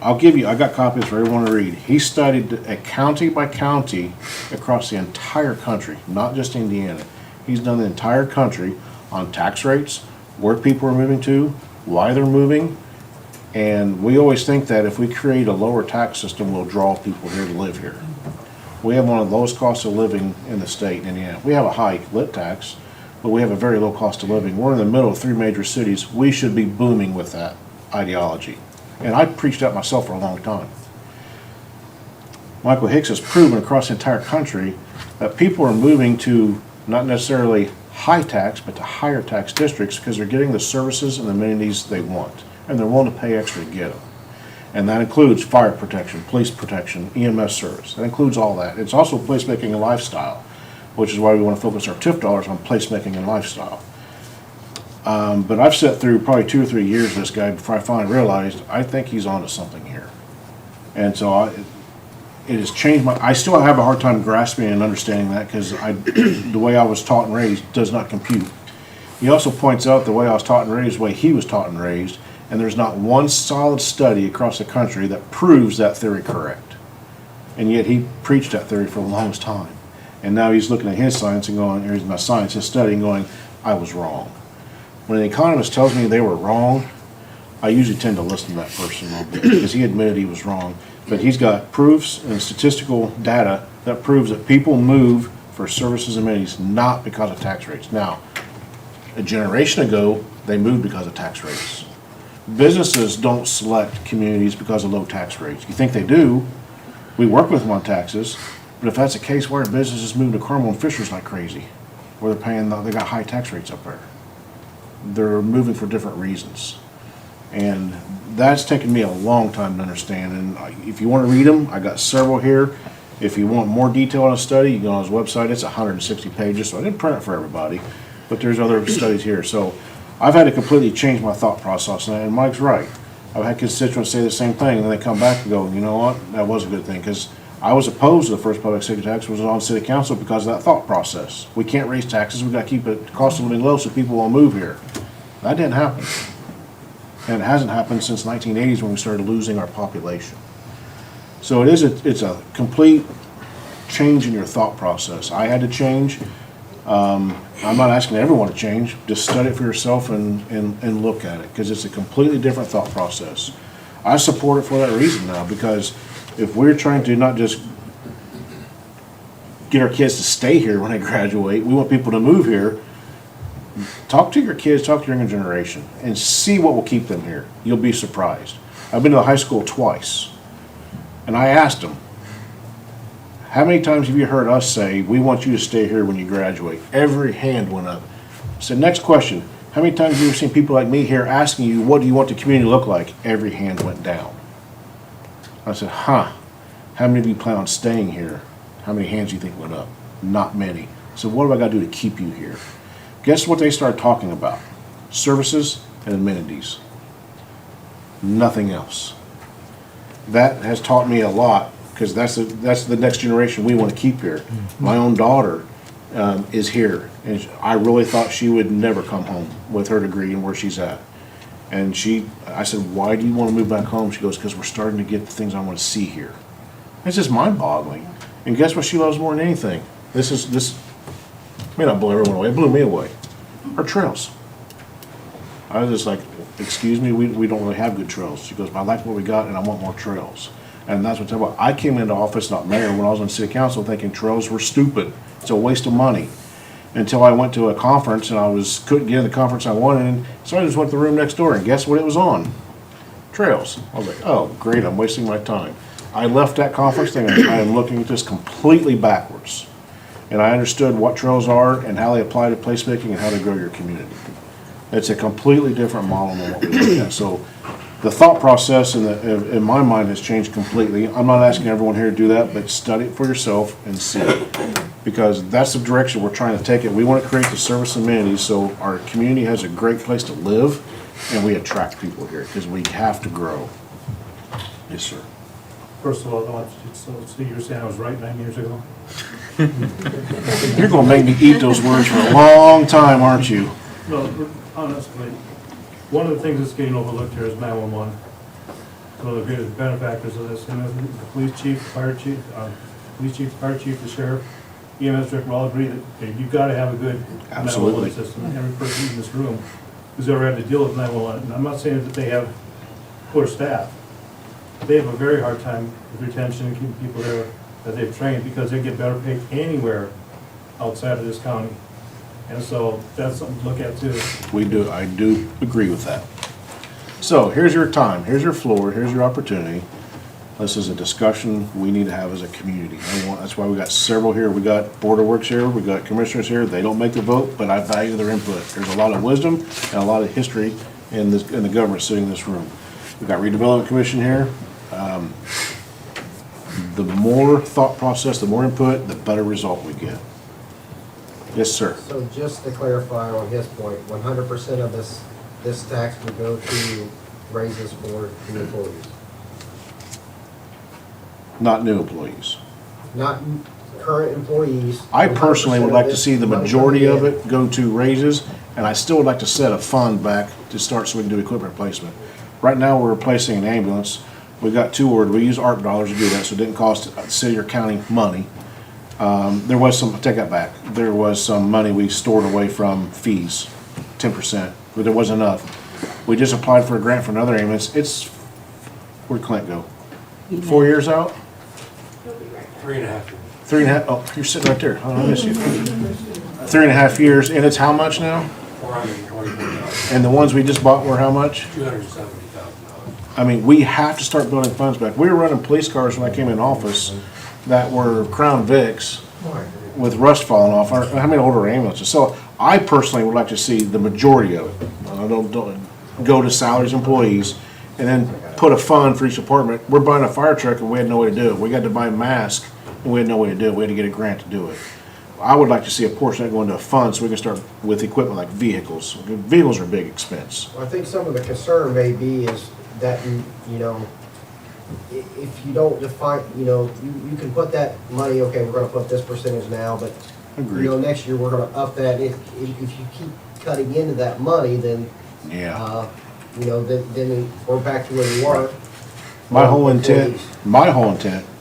I'll give you, I got copies for everyone to read. He studied a county by county across the entire country, not just Indiana. He's done the entire country on tax rates, where people are moving to, why they're moving. And we always think that if we create a lower tax system, we'll draw people here to live here. We have one of the lowest costs of living in the state in Indiana. We have a high lit tax, but we have a very low cost of living. We're in the middle of 3 major cities. We should be booming with that ideology. And I preached that myself for a long time. Michael Hicks has proven across the entire country that people are moving to not necessarily high tax, but to higher tax districts because they're getting the services and amenities they want. And they're willing to pay extra to get them. And that includes fire protection, police protection, EMS service. That includes all that. It's also placemaking and lifestyle, which is why we want to focus our TIF dollars on placemaking and lifestyle. But I've sat through probably 2 or 3 years of this guy before I finally realized I think he's onto something here. And so it has changed I still have a hard time grasping and understanding that because the way I was taught and raised does not compute. He also points out the way I was taught and raised, the way he was taught and raised, and there's not one solid study across the country that proves that theory correct. And yet he preached that theory for the longest time. And now he's looking at his science and going, or my science, his study, and going, I was wrong. When an economist tells me they were wrong, I usually tend to listen to that person a little bit because he admitted he was wrong. But he's got proofs and statistical data that proves that people move for services and amenities not because of tax rates. Now, a generation ago, they moved because of tax rates. Businesses don't select communities because of low tax rates. You think they do. We work with them on taxes, but if that's the case, why are businesses moving to Carmel and Fishers like crazy? Where they're paying, they got high tax rates up there. They're moving for different reasons. And that's taken me a long time to understand. And if you want to read them, I got several here. If you want more detail on a study, you can go on his website. It's 160 pages, so I didn't print it for everybody, but there's other studies here. So I've had to completely change my thought process, and Mike's right. I've had constituents say the same thing, and then they come back and go, you know what, that was a good thing, because I was opposed to the first public safety tax, was on city council because of that thought process. We can't raise taxes, we've got to keep the cost of living low so people will move here. That didn't happen. And it hasn't happened since the 1980s when we started losing our population. So it's a complete change in your thought process. I had to change. I'm not asking everyone to change. Just study it for yourself and look at it, because it's a completely different thought process. I support it for that reason now, because if we're trying to not just get our kids to stay here when they graduate, we want people to move here. Talk to your kids, talk to your younger generation, and see what will keep them here. You'll be surprised. I've been to the high school twice, and I asked them, how many times have you heard us say, we want you to stay here when you graduate? Every hand went up. I said, next question, how many times have you ever seen people like me here asking you, what do you want the community to look like? Every hand went down. I said, how many of you plan on staying here? How many hands do you think went up? Not many. So what have I got to do to keep you here? Guess what they started talking about? Services and amenities. Nothing else. That has taught me a lot, because that's the next generation we want to keep here. My own daughter is here, and I really thought she would never come home with her degree and where she's at. And I said, why do you want to move back home? She goes, because we're starting to get the things I want to see here. It's just mind-boggling. And guess what she loves more than anything? This may not blow everyone away, it blew me away. Our trails. I was just like, excuse me, we don't really have good trails. She goes, I like what we got and I want more trails. And that's what I'm talking about. I came into office, not mayor, when I was on city council, thinking trails were stupid. It's a waste of money. Until I went to a conference and couldn't get in the conference I wanted, and so I just went to the room next door and guess what it was on? Trails. I was like, oh, great, I'm wasting my time. I left that conference thinking I am looking at this completely backwards. And I understood what trails are and how they apply to placemaking and how they grow your community. It's a completely different model than what we look at. So the thought process in my mind has changed completely. I'm not asking everyone here to do that, but study it for yourself and see it. Because that's the direction we're trying to take it. We want to create the service amenities so our community has a great place to live and we attract people here because we have to grow. Yes, sir. First of all, I want you to see you're saying I was right 9 years ago. You're going to make me eat those words for a long time, aren't you? No, honestly, one of the things that's getting overlooked here is 911. One of the greatest benefactors of this, and the police chief, fire chief, the sheriff, EMS director all agree that you've got to have a good 911 system. Every person in this room who's ever had to deal with 911, and I'm not saying that they have poor staff. They have a very hard time with retention and keeping people there that they've trained because they get better paid anywhere outside of this county. And so that's something to look at too. I do agree with that. So here's your time, here's your floor, here's your opportunity. This is a discussion we need to have as a community. That's why we got several here. We got Board of Works here, we got commissioners here. They don't make the vote, but I value their input. There's a lot of wisdom and a lot of history in the government sitting in this room. We've got Redevelopment Commission here. The more thought process, the more input, the better result we get. Yes, sir. So just to clarify on his point, 100% of this tax will go to raises for the employees? Not new employees. Not current employees. I personally would like to see the majority of money it go to raises, and I still would like to set a fund back to start so we can do equipment replacement. Right now, we're replacing an ambulance. We've got two orders. We use ARP dollars to do that, so it didn't cost the city or county money. There was some, take that back, there was some money we stored away from fees, 10%, but there wasn't enough. We just applied for a grant for another ambulance. Where'd Clint go? 4 years out? He'll be right back. 3.5 years. 3.5, oh, you're sitting right there. Oh, I miss you. 3.5 years, and it's how much now? $424,000. And the ones we just bought were how much? $270,000. I mean, we have to start building funds back. We were running police cars when I came in office that were Crown Vics with rust falling off. How many older ambulances? So I personally would like to see the majority of it. Don't go to salaries employees and then put a fund for each department. We're buying a fire truck and we had no way to do it. We got to buy masks and we had no way to do it. We had to get a grant to do it. I would like to see a portion of that go into a fund so we can start with equipment like vehicles. Vehicles are a big expense. I think some of the concern may be is that, you know, if you don't define, you know, you can put that money, okay, we're gonna put this percentage now, but, Agreed. you know, next year we're gonna up that. If you keep cutting into that money, then, Yeah. you know, then we're back to where you are. My whole intent,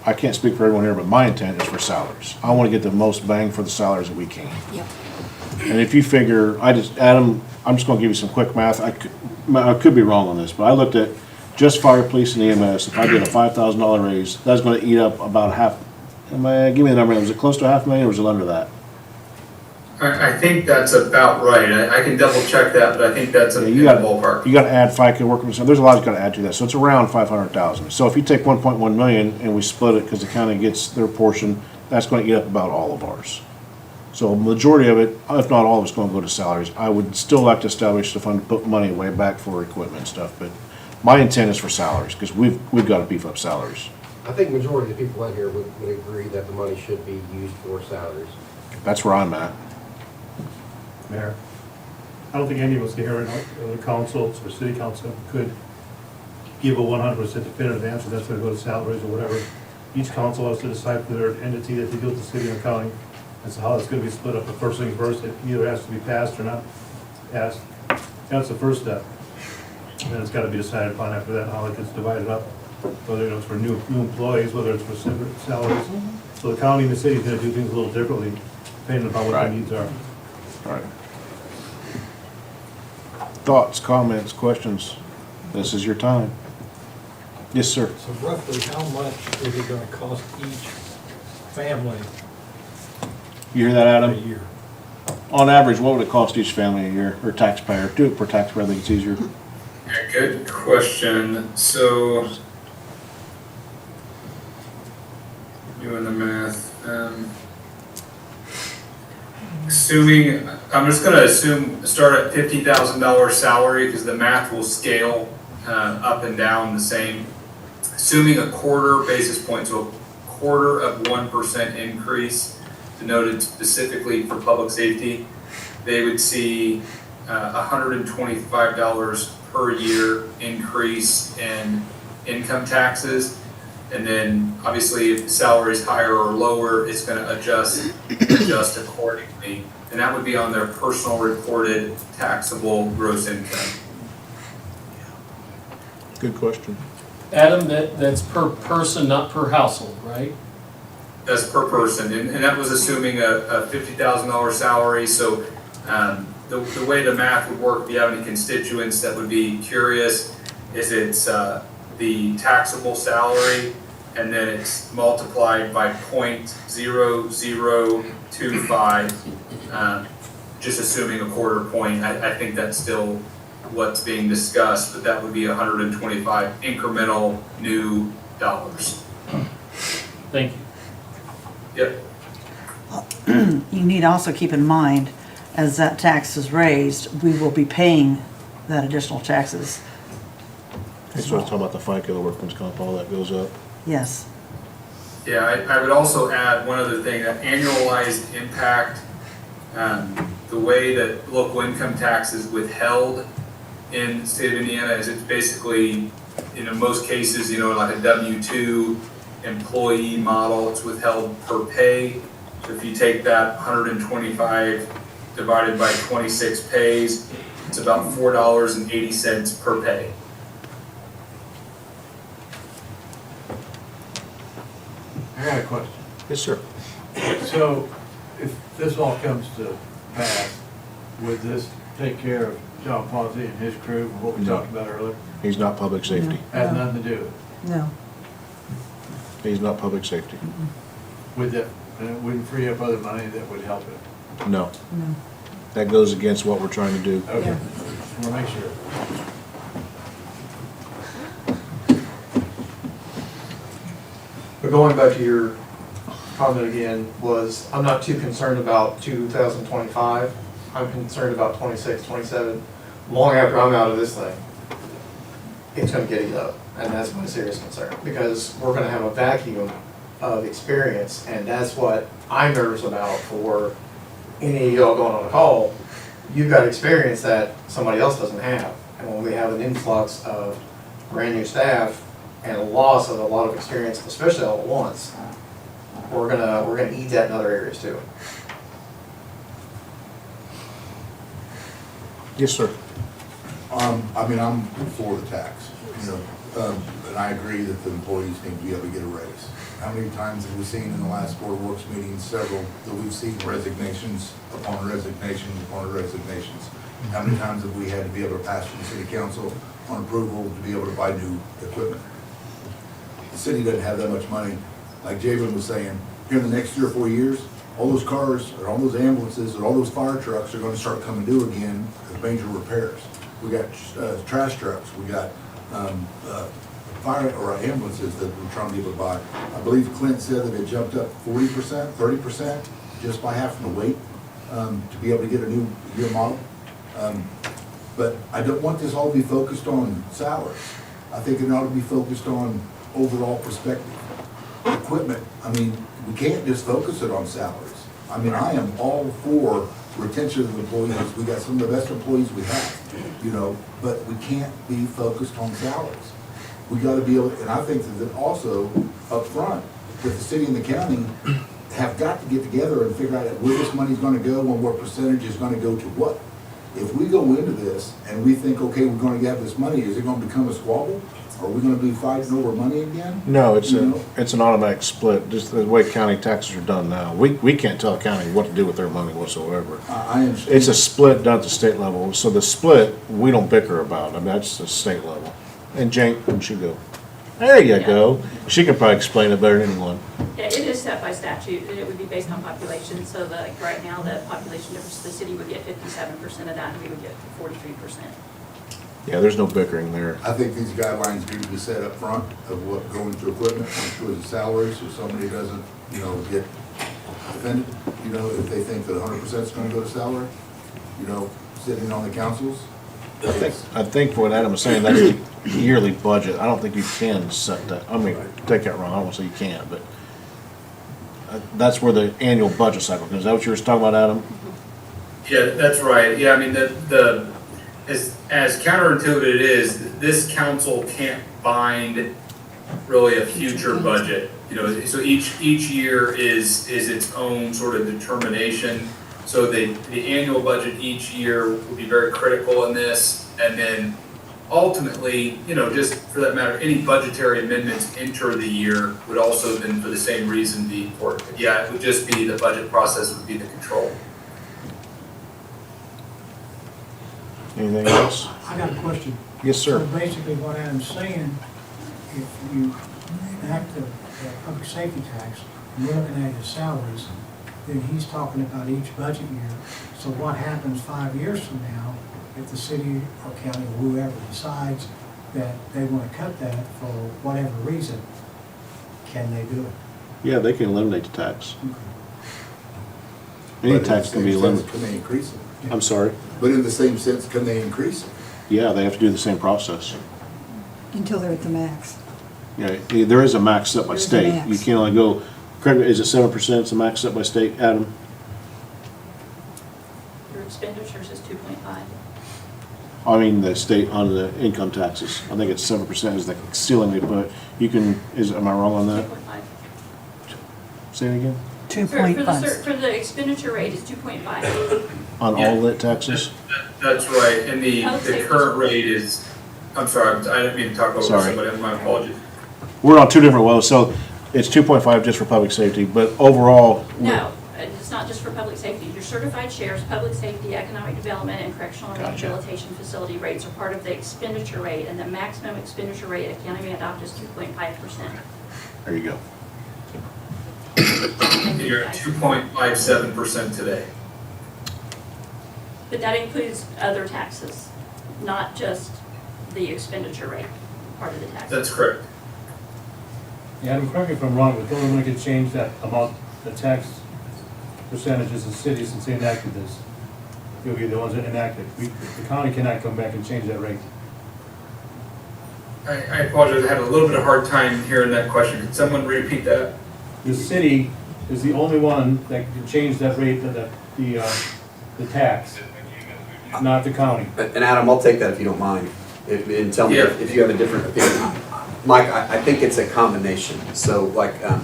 I can't speak for everyone here, but my intent is for salaries. I want to get the most bang for the salaries that we can. Yep. And if you figure, Adam, I'm just gonna give you some quick math. I could be wrong on this, but I looked at just fire, police, and EMS. If I did a $5,000 raise, that's gonna eat up about half. Give me the number. Was it close to $500,000 or was it under that? I think that's about right. I can double check that, but I think that's in the ballpark. You gotta add FICA, workers, there's a lot you gotta add to that. So it's around 500,000. So if you take 1.1 million and we split it, because the county gets their portion, that's gonna eat up about all of ours. So majority of it, if not all of it's gonna go to salaries. I would still like to establish the fund to put money way back for equipment and stuff, but my intent is for salaries, because we've gotta beef up salaries. I think majority of the people in here would agree that the money should be used for salaries. That's where I'm at. Mayor, I don't think any of us here in the council or city council could give a 100% definitive answer. That's going to go to salaries or whatever. Each council has to decide for their entity that they deal with the city and county. And so how it's going to be split up. The first thing first, it either has to be passed or not passed. That's the first step. And then it's got to be decided upon after that how it gets divided up. Whether it's for new employees, whether it's for salaries. So the county and the city is gonna do things a little differently, depending upon what Right. their needs are. Right. Thoughts, comments, questions? This is your time. Yes, sir. So roughly, how much is it gonna cost each family You hear that, a Adam? year? On average, what would it cost each family a year, or taxpayer? Do it per taxpayer, I think it's easier. Yeah, good question. So, doing the math, assuming, I'm just gonna start at $50,000 salary, because the math will scale up and down the same. Assuming a quarter basis point, so a 1/4% increase, denoted specifically for public safety, they would see $125 per year increase in income taxes. And then obviously if the salary is higher or lower, it's gonna adjust accordingly. And that would be on their personal reported taxable gross income. Good question. Adam, that's per person, not per household, right? That's per person, and that was assuming a $50,000 salary, so the way the math would work, if you have any constituents that would be curious, is it's the taxable salary, and then it's multiplied by 0.0025, just assuming a quarter point. I think that's still what's being discussed, but that would be 125 incremental new dollars. Thank you. Yep. You need to also keep in mind, as that tax is raised, we will be paying that additional taxes. That's what I was talking about, the FICA, the workman's comp, all that goes up. Yes. Yeah, I would also add one other thing, that annualized impact, the way that local income tax is withheld in the state of Indiana is it's basically, in most cases, like a W-2 employee model, it's withheld per pay. So if you take that 125 divided by 26 pays, it's about $4.80 per pay. I got a question. Yes, sir. So if this all comes to pass, would this take care of John Ponzi and his crew, what we No. talked about earlier? He's not public safety. Has nothing to do with it. No. He's not public safety. With it, and it wouldn't free up other money that would help it. No. No. That goes against what we're trying to do. Okay, Yeah. just wanna make sure. But going back to your comment again, was I'm not too concerned about 2025. I'm concerned about 26, 27. Long after I'm out of this thing, it's gonna get eat up. And that's my serious concern, because we're gonna have a vacuum of experience, and that's what I'm nervous about for any of y'all going on a call. You've got experience that somebody else doesn't have. And when we have an influx of brand new staff and a loss of a lot of experience, especially all at once, we're gonna eat that in other areas too. Yes, sir. I mean, I'm for the tax, and I agree that the employees need to be able to get a raise. How many times have we seen in the last Board of Works meetings, several, that we've seen resignations upon resignations upon resignations? How many times have we had to be able to pass from the city council on approval to be able to buy new equipment? The city doesn't have that much money. Like Jalen was saying, here in the next 3 or 4 years, all those cars, or all those ambulances, or all those fire trucks are gonna start coming due again as major repairs. We got trash trucks, we got fire or ambulances that we're trying to be able to buy. I believe Clint said that it jumped up 40%, 30% just by having to wait to be able to get a new year model. But I don't want this all to be focused on salaries. I think it ought to be focused on overall perspective. Equipment, I mean, we can't just focus it on salaries. I mean, I am all for retention of employees. We got some of the best employees we have, but we can't be focused on salaries. We gotta be able, and I think that also up front, that the city and the county have got to get together and figure out where this money's gonna go and what percentage is gonna go to what. If we go into this and we think, okay, we're gonna have this money, is it gonna become a squabble? Are we gonna be fighting over money again? No, it's You know? it's an automatic split, just the way county taxes are done now. We can't tell a county what to do with their money whatsoever. I understand. It's a split done at the state level, so the split, we don't bicker about, I mean, that's the state level. And Jane, where'd she go? There you go. She can probably explain it better than anyone. Yeah, it is set by statute, and it would be based on population, so like right now, the population difference, the city would get 57% of that, and we would get 43%. Yeah, there's no bickering there. I think these guidelines need to be set up front of what going to equipment, which was salary, so somebody doesn't, get offended. If they think that 100% is gonna go to salary, sitting on the councils. I think what Adam was saying, that's the yearly budget. I don't think you can set that, I mean, take that wrong, I don't say you can't, but that's where the annual budget cycle goes. Is that what you were talking about, Adam? Yeah, that's right. Yeah, I mean, as counterintuitive it is, this council can't bind really a future budget. So each year is its own sort of determination. So the annual budget each year will be very critical in this, and then ultimately, just for that matter, any budgetary amendments enter the year would also then, for the same reason, be important. Yeah, it would just be the budget process would be the control. Anything else? I got a question. Yes, sir. So basically what Adam's saying, if you enact the public safety tax, and you're looking at his salaries, then he's talking about each budget year. So what happens 5 years from now if the city or county or whoever decides that they want to cut that for whatever reason? Can they do it? Yeah, they can eliminate the tax. But Any in tax the can be same sense, eliminated. Can they increase it? I'm sorry? But in the same sense, can they increase it? Yeah, they have to do the same process. Until they're at the max. Yeah, there is a max set by There is a state. max. You can't only go, Craig, is it 7%? It's a max set by state, Adam? Your expenditures is 2.5. I mean, the state on the income taxes. I think it's 7% is the ceiling they put. You can, am I wrong on that? 2.5. Say it again? For the expenditure rate is 2.5. On all lit taxes? That's right, and the Okay. current rate is, I'm sorry, I didn't mean to talk over Sorry. somebody, my apologies. We're on two different wells, so it's 2.5 just for public safety, but overall. No, it's not just for public safety. Your certified shares, public safety, economic development, and correctional and Gotcha. rehabilitation facility rates are part of the expenditure rate, and the maximum expenditure rate a county may adopt is 2.5%. There you go. And you're at 2.57% today. But that includes other taxes, not just the expenditure rate, part of the tax. That's correct. Yeah, Adam, correct me if I'm wrong, but the only one that could change that amount, the tax percentages in cities since they enacted this. You'll be the ones that enacted. The county cannot come back and change that rate. I apologize, I had a little bit of hard time hearing that question. Could someone repeat that? The city is the only one that can change that rate, the tax, not the county. And Adam, I'll take that if you don't mind, and tell me if you have a different opinion. Mike, I think it's a combination. So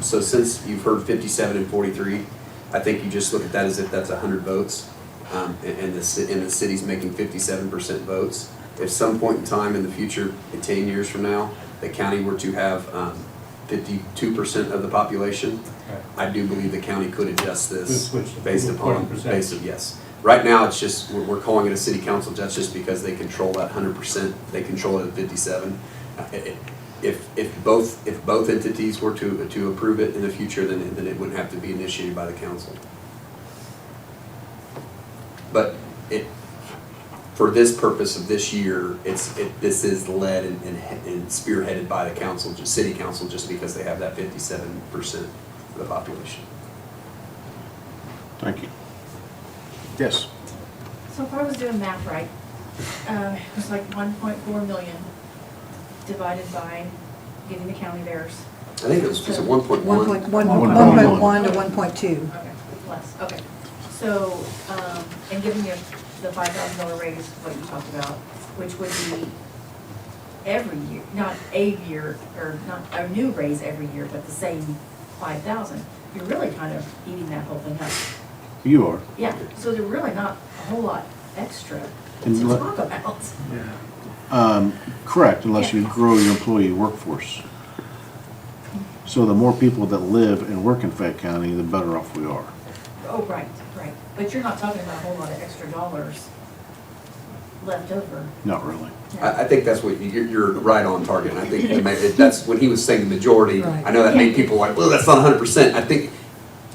so since you've heard 57 and 43, I think you just look at that as if that's 100 votes, and the city's making 57% votes. If some point in time in the future, in 10 years from now, the county were to have 52% of the population, I do believe the county could adjust this based upon, yes. Right now, it's just, we're calling it a city council, that's just because they control that 100%, they control it at 57. If both entities were to approve it in the future, then it wouldn't have to be initiated by the council. But for this purpose of this year, this is led and spearheaded by the council, just city council, just because they have that 57% of the population. Thank you. Yes. So if I was doing math right, it was like 1.4 million divided by giving the county theirs. I think it was 1.1. 1.1 to 1.2. Okay, less, okay. So, and giving you the $5,000 raise, what you talked about, which would be every year, not a year, or not a new raise every year, but the same 5,000. You're really kind of eating that whole thing up. You are. Yeah, so they're really not a whole lot extra And to let- talk about. Correct, unless you grow your employee workforce. So the more people that live and work in Fayette County, the better off we are. Oh, right, right. But you're not talking about a whole lot of extra dollars left over. Not really. I think that's what, you're right on target, and I think that's when he was saying the majority, I know that made people like, well, that's not 100%, I think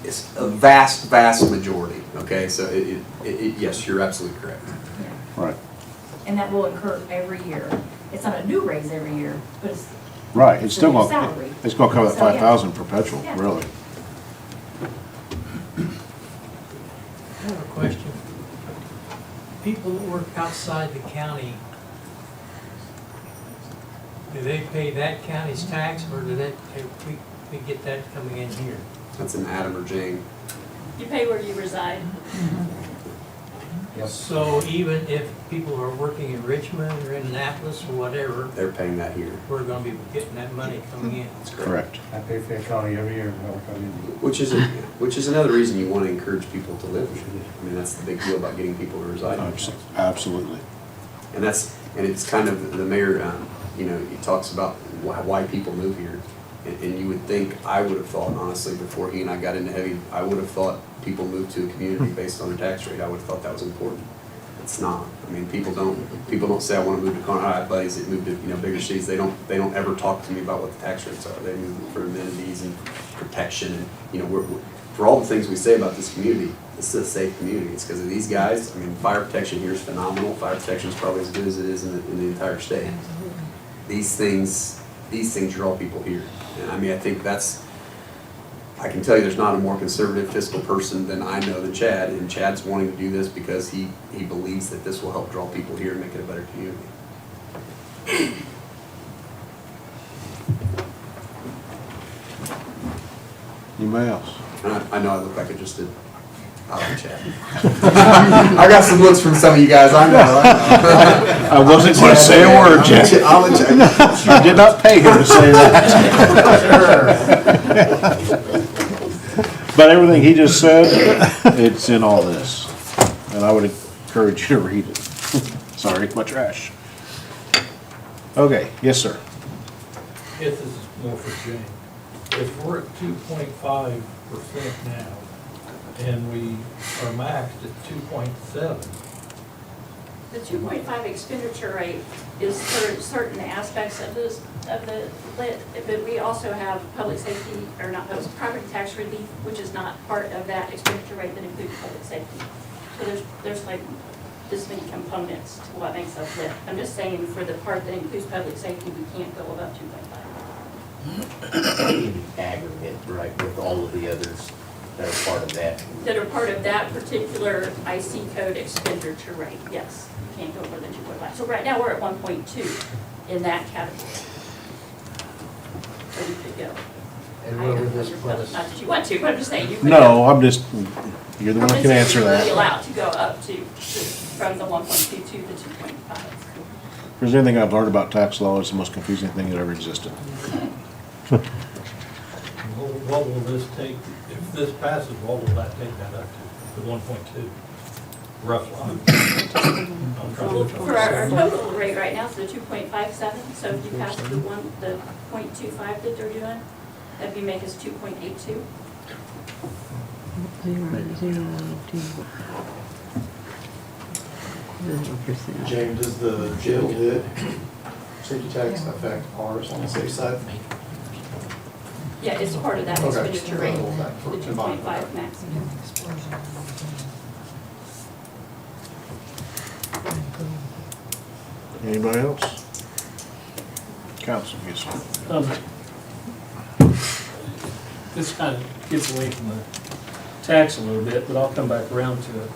it's a vast, vast majority, okay, so yes, you're absolutely correct. Right. And that will occur every year. It's not a new raise every year, but it's. Right, it's still your gonna, salary. it's gonna cover that So, yeah. 5,000 perpetual, Yeah. really. I have a question. People that work outside the county, do they pay that county's tax, or do they, we get that coming in here? That's an Adam or Jane. You pay where you reside. So even if people are working in Richmond or in Annapolis or whatever, They're paying that here. we're gonna be getting that money coming in. That's Correct. I pay Fayette County every year, and I'll come in. Which is another reason you want to encourage people to live here. I mean, that's the big deal about getting people to reside here. Absolutely. And it's kind of, the mayor, you know, he talks about why people move here. And you would think, I would have thought, honestly, before he and I got into heavy, I would have thought people move to a community based on their tax rate. I would have thought that was important. It's not. I mean, people don't say, I want to move to Connersville. I have buddies that move to, you know, bigger cities. They don't ever talk to me about what the tax rates are. They move for amenities and protection, and, you know, we're for all the things we say about this community, this is a safe community. It's because of these guys. I mean, fire protection here is phenomenal. Fire protection is probably as good as it is in the entire state. These things draw people here. And I mean, I think I can tell you there's not a more conservative fiscal person than I know than Chad, and Chad's wanting to do this because he believes that this will help draw people here and make it a better community. Anybody else? I know I look like I just did. I like Chad. I got some looks from some of you guys, I know. I wasn't going to say a word, Chad. I did not pay him to say that. But everything he just said, it's in all this. And I would encourage you to read it. Sorry, my trash. Okay, yes, sir. This is more for Jane. If we're at 2.5% now, and we are maxed at 2.7, The 2.5 expenditure rate is for certain aspects of the lit, but we also have public safety, or not public, property tax relief, which is not part of that expenditure rate that includes public safety. So there's like this many components to what makes up lit. I'm just saying for the part that includes public safety, we can't go above 2.5. In aggregate, right, with all of the others that are part of that. That are part of that particular IC code expenditure rate, yes. You can't go more than 2.5. So right now, we're at 1.2 in that category. So you could go. And where would this put us? Not that you want to, but I'm just saying you could. No, you're the one who can answer You're that. allowed to go up to from the 1.2 to the 2.5. If there's anything I've learned about tax law, it's the most confusing thing that ever existed. what will this take, if this passes, what will that take that up to, the 1.2, roughly? I'm trying to- For our total rate right now, it's the 2.57, so if you pass the 0.25 that they're doing, that'd be make us 2.82. James, does the jail hit safety tax affect ours on the safe side? Yeah, it's part of that Okay. expenditure rate, For the combined. 2.5 maximum. Anybody else? Council, yes, sir. This kind of gets away from the tax a little bit, but I'll come back around to it.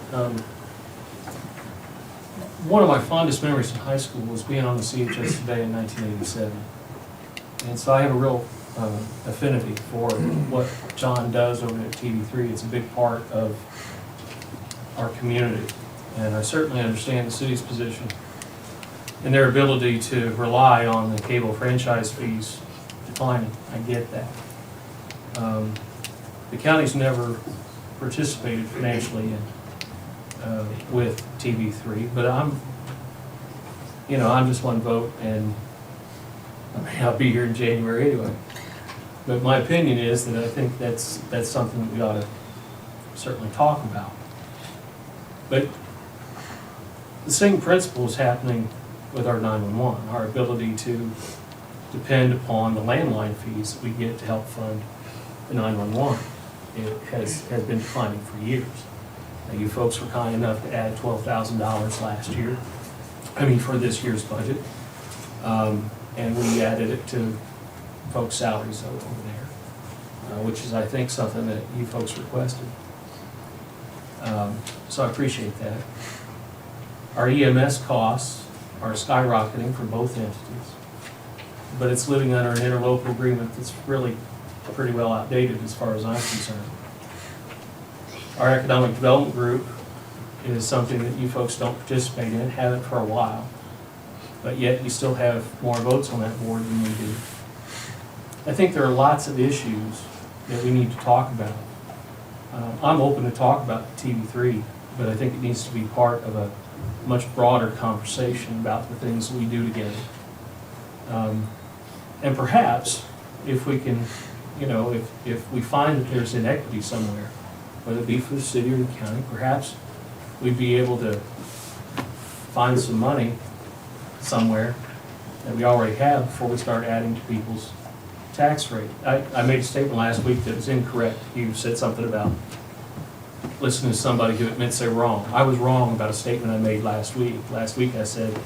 One of my fondest memories in high school was being on the CHS Today in 1987. And so I have a real affinity for what John does over at TV3. It's a big part of our community. And I certainly understand the city's position and their ability to rely on the cable franchise fees declining. I get that. The county's never participated financially with TV3, but you know, I'm just one vote, and I mean, I'll be here in January anyway. But my opinion is that I think that's something that we ought to certainly talk about. But the same principle is happening with our 911, our ability to depend upon the landline fees that we get to help fund the 911. It has been declining for years. Now, you folks were kind enough to add $12,000 last year, for this year's budget. And we added it to folks' salaries over there, which is, I think, something that you folks requested. So I appreciate that. Our EMS costs are skyrocketing for both entities, but it's living under an interlocal agreement that's really pretty well outdated as far as I'm concerned. Our economic development group is something that you folks don't participate in, haven't for a while, but yet you still have more votes on that board than we do. I think there are lots of issues that we need to talk about. I'm open to talk about TV3, but I think it needs to be part of a much broader conversation about the things we do together. And perhaps if we can, if we find that there's inequity somewhere, whether it be for the city or the county, perhaps we'd be able to find some money somewhere that we already have before we start adding to people's tax rate. I made a statement last week that was incorrect. You said something about listening to somebody who admits they're wrong. I was wrong about a statement I made last week. Last week I said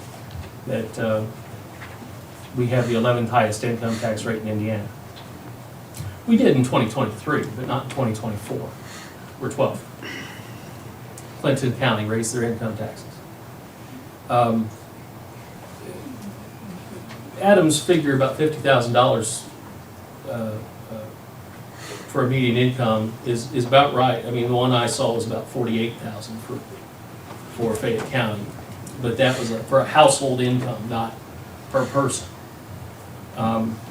that we have the 11th highest income tax rate in Indiana. We did in 2023, but not in 2024. We're 12th. Clinton County raised their income taxes. Adam's figure about $50,000 for a median income is about right. I mean, the one I saw was about $48,000 for Fayette County, but that was for a household income, not per person.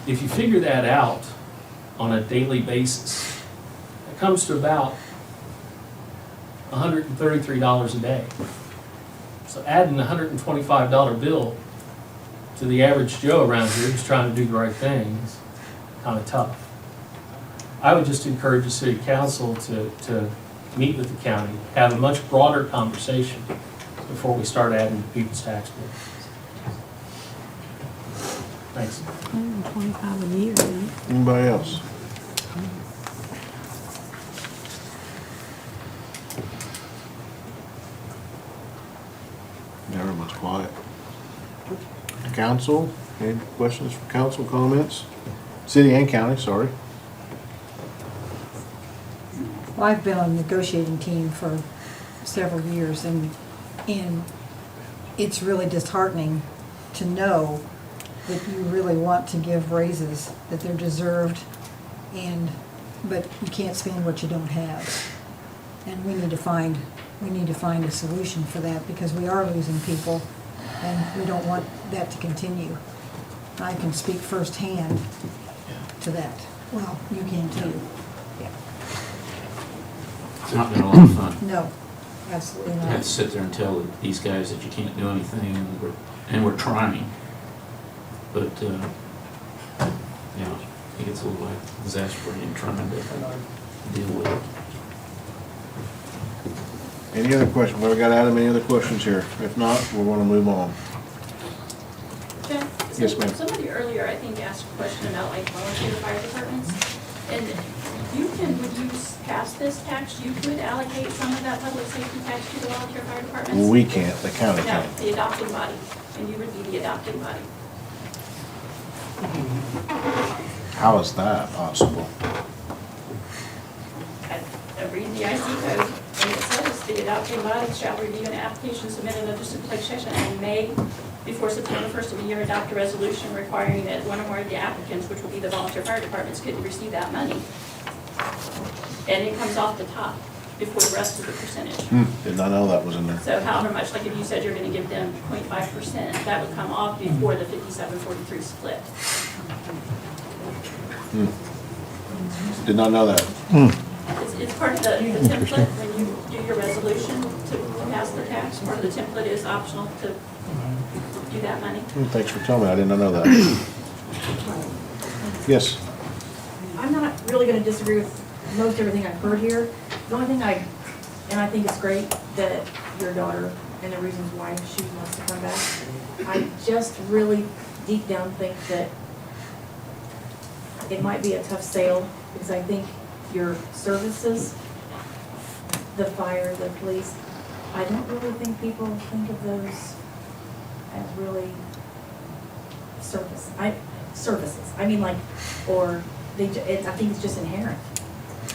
If you figure that out on a daily basis, it comes to about $133 a day. So adding a $125 bill to the average Joe around here who's trying to do the right thing is kind of tough. I would just encourage the city council to meet with the county, have a much broader conversation before we start adding to people's tax bills. Thanks. 125 a year, right? Anybody else? Everyone's quiet. Council, any questions for council, comments? City and county, sorry. Well, I've been on the negotiating team for several years, and it's really disheartening to know that you really want to give raises, that they're deserved, but you can't spend what you don't have. And we need to find a solution for that, because we are losing people, and we don't want that to continue. I can speak firsthand to that. Well, you can too. Yeah. It's not been a lot of fun. No, absolutely You not. have to sit there and tell these guys that you can't do anything, and we're trying. But, it gets a little like exasperating trying to deal with it. Any other questions? Well, we got Adam, any other questions here? If not, we're gonna move on. Jen? Yes, ma'am. Somebody earlier, I think, asked a question about like volunteer fire departments. And when you pass this tax, you could allocate some of that public safety tax to the volunteer fire departments? We can't, the county No, can't. the adopting body, and you would be the adopting body. How is that possible? I'm reading the IC code, and it says the adopting body shall review an application submitted under simplified session and may, before September 1st of the year, adopt a resolution requiring that one or more of the applicants, which will be the volunteer fire departments, could receive that money. And it comes off the top before the rest of the percentage. Did not know that was in there. So however much, like if you said you're gonna give them 0.5%, that would come off before the 57-43 split. Did not know that. It's part of the template when you do your resolution to pass pass the tax, part of the template is optional to do that money. Thanks for telling me, I did not know that. Yes? I'm not really gonna disagree with most everything I've heard here. The only thing and I think it's great that your daughter and the reasons why she wants to come back. I just really deep down think that it might be a tough sale, because I think your services, the fire, the police, I don't really think people think of those as really services. I mean, like, or I think it's just inherent.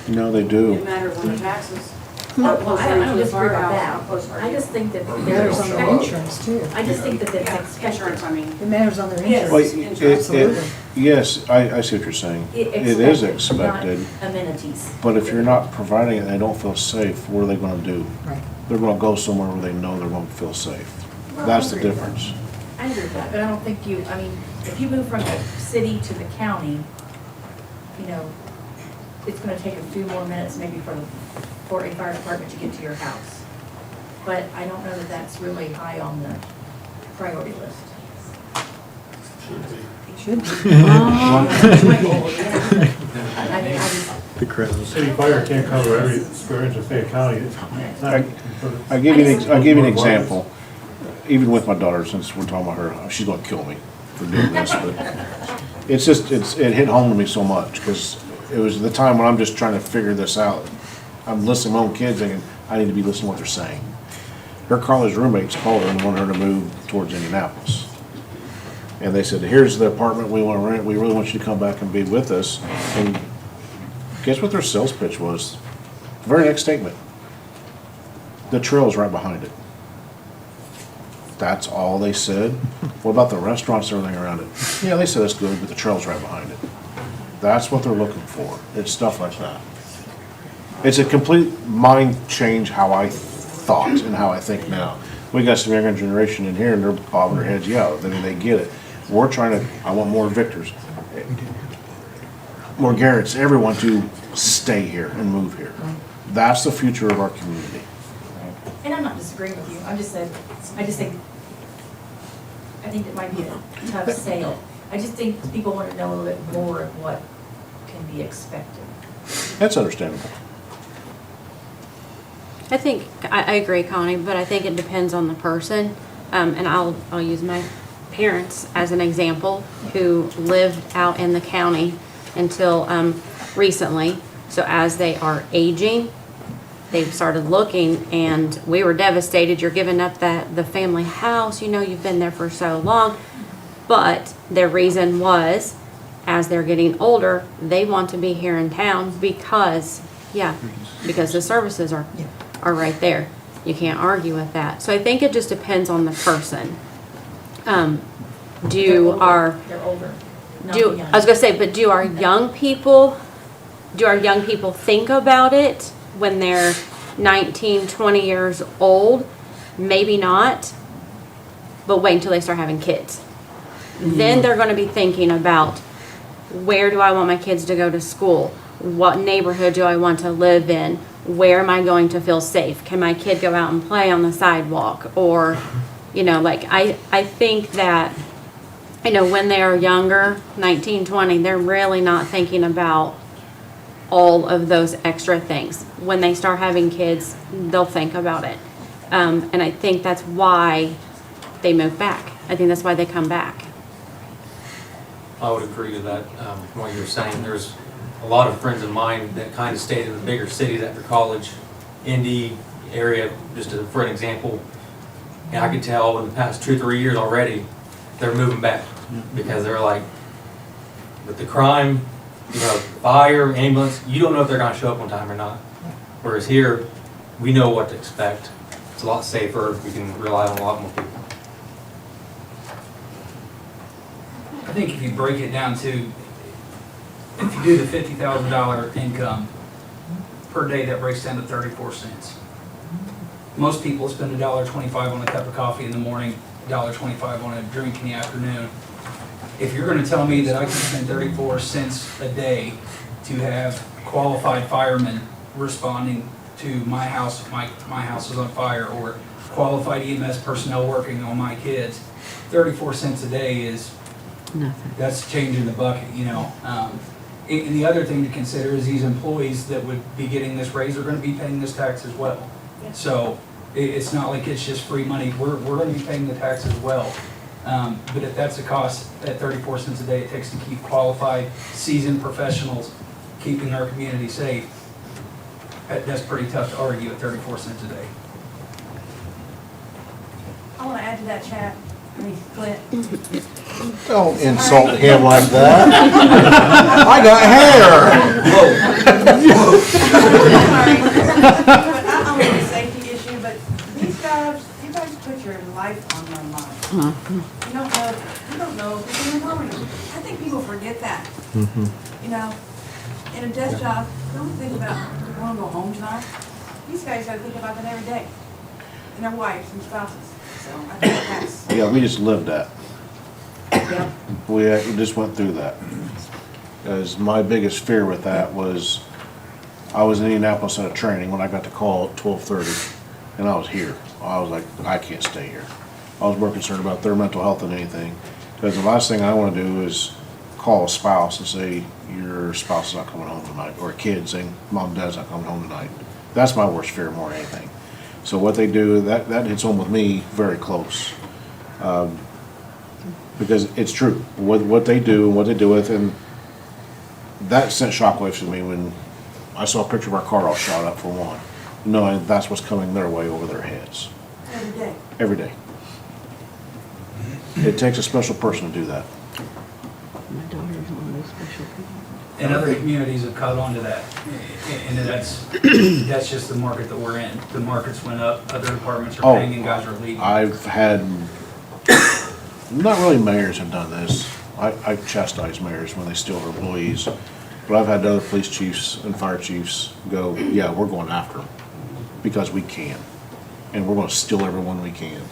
No, they do. It matters on the taxes. I don't disagree about that. I just think that It matters on their insurance too. I just think that that's Insurance, I mean. It matters on their Yes. Well, insurance. it- Yes, I see what you're saying. It is expected, not amenities. but if you're not providing it and they don't feel safe, what are they gonna do? Right. They're gonna go somewhere where they know they're gonna feel safe. Well, That's I the agree with that. difference. I agree with that, but I don't think if you move from the city to the county, it's gonna take a few more minutes maybe for a fire department to get to your house. But I don't know that that's really high on the priority list. Should be. I mean, The city fire can't cover every square inch of Fayette County. It's not- I'll give you an example, even with my daughter, since we're talking about her, she's gonna kill me for doing this, but it hit home to me so much, because it was the time when I'm just trying to figure this out. I'm listening to my own kids thinking, I need to be listening to what they're saying. Her college roommates called her and wanted her to move towards Indianapolis. And they said, here's the apartment we want to rent, we really want you to come back and be with us. And guess what their sales pitch was? The very next statement. The trail's right behind it. That's all they said. What about the restaurants and everything around it? Yeah, they said it's good, but the trail's right behind it. That's what they're looking for. It's stuff like that. It's a complete mind change how I thought and how I think now. We got some younger generation in here and they're bobbing their heads, yeah, I mean, they get it. We're trying to, I want more Victors, more Garretts, everyone to stay here and move here. That's the future of our community. and I'm not disagreeing with you, I think it might be a tough sale. I just think people want to know a little bit more of what can be expected. That's understandable. I think, I agree, Connie, but I think it depends on the person. And I'll use my parents as an example, who lived out in the county until recently. So as they are aging, they've started looking, and we were devastated. You're giving up the family house, you've been there for so long. But their reason was, as they're getting older, they want to be here in town because the services are right there. You can't argue with that. So I think it just depends on the person. They're older, not young. I was gonna say, but do our young people think about it when they're 19, 20 years old? Maybe not, but wait until they start having kids. Then they're gonna be thinking about, where do I want my kids to go to school? What neighborhood do I want to live in? Where am I going to feel safe? Can my kid go out and play on the sidewalk? Or, I think that, when they are younger, 19, 20, they're really not thinking about all of those extra things. When they start having kids, they'll think about it. And I think that's why they move back. I think that's why they come back. I would agree with that, from what you're saying. There's a lot of friends of mine that kind of stayed in the bigger cities after college, Indy area, just for an example. And I could tell in the past 2 or 3 years already, they're moving back because they're like, with the crime, fire, ambulance, you don't know if they're going to show up on time or not. Whereas here, we know what to expect. It's a lot safer. We can rely on a lot more people. I think if you break it down to, if you do the $50,000 income per day, that breaks down to 34 cents. Most people spend $1.25 on a cup of coffee in the morning, $1.25 on a drink in the afternoon. If you're going to tell me that I can spend 34 cents a day to have qualified firemen responding to my house if my house is on fire, or qualified EMS personnel working on my kids. 34 cents a day is, that's changing the bucket, you know. And the other thing to consider is these employees that would be getting this raise are gonna be paying this tax as well. So it's not like it's just free money, we're gonna be paying the tax as well. But if that's the cost at 34 cents a day it takes to keep qualified, seasoned professionals keeping our community safe, that's pretty tough to argue at 34 cents a day. I want to add to that chat, Clint. Don't insult him like that. I got hair. But not only a safety issue, but these guys, you guys put your life on your mind. You don't know if it's in the morning. I think people forget that. You know, in a desk job, don't think about, I want to go home tonight. These guys got to think about that every day. And their wives and spouses. So I think that's. Yeah, we just lived that. Yeah. We just went through that. Because my biggest fear with that was, I was in Indianapolis at a training when I got the call at 12:30, and I was here. I was like, I can't stay here. I was more concerned about their mental health than anything. Because the last thing I want to do is call a spouse and say, your spouse is not coming home tonight, or a kid saying, Mom and Dad's not coming home tonight. That's my worst fear more than anything. So what they do, that hits home with me very close. Because it's true, what they do and what they do with, and that sent shockwaves to me when I saw a picture of our car all shot up for one, knowing that's what's coming their way over their heads. Every day. Every day. It takes a special person to do that. My daughter's one of those special people. And other communities have caught on to that, and that's just the market that we're in. The markets went up, other departments are paying, and guys are leaving. I've had, not really mayors have done this. I chastise mayors when they steal their employees, but I've had other police chiefs and fire chiefs go, yeah, we're going after them because we can, and we're going to steal everyone we can.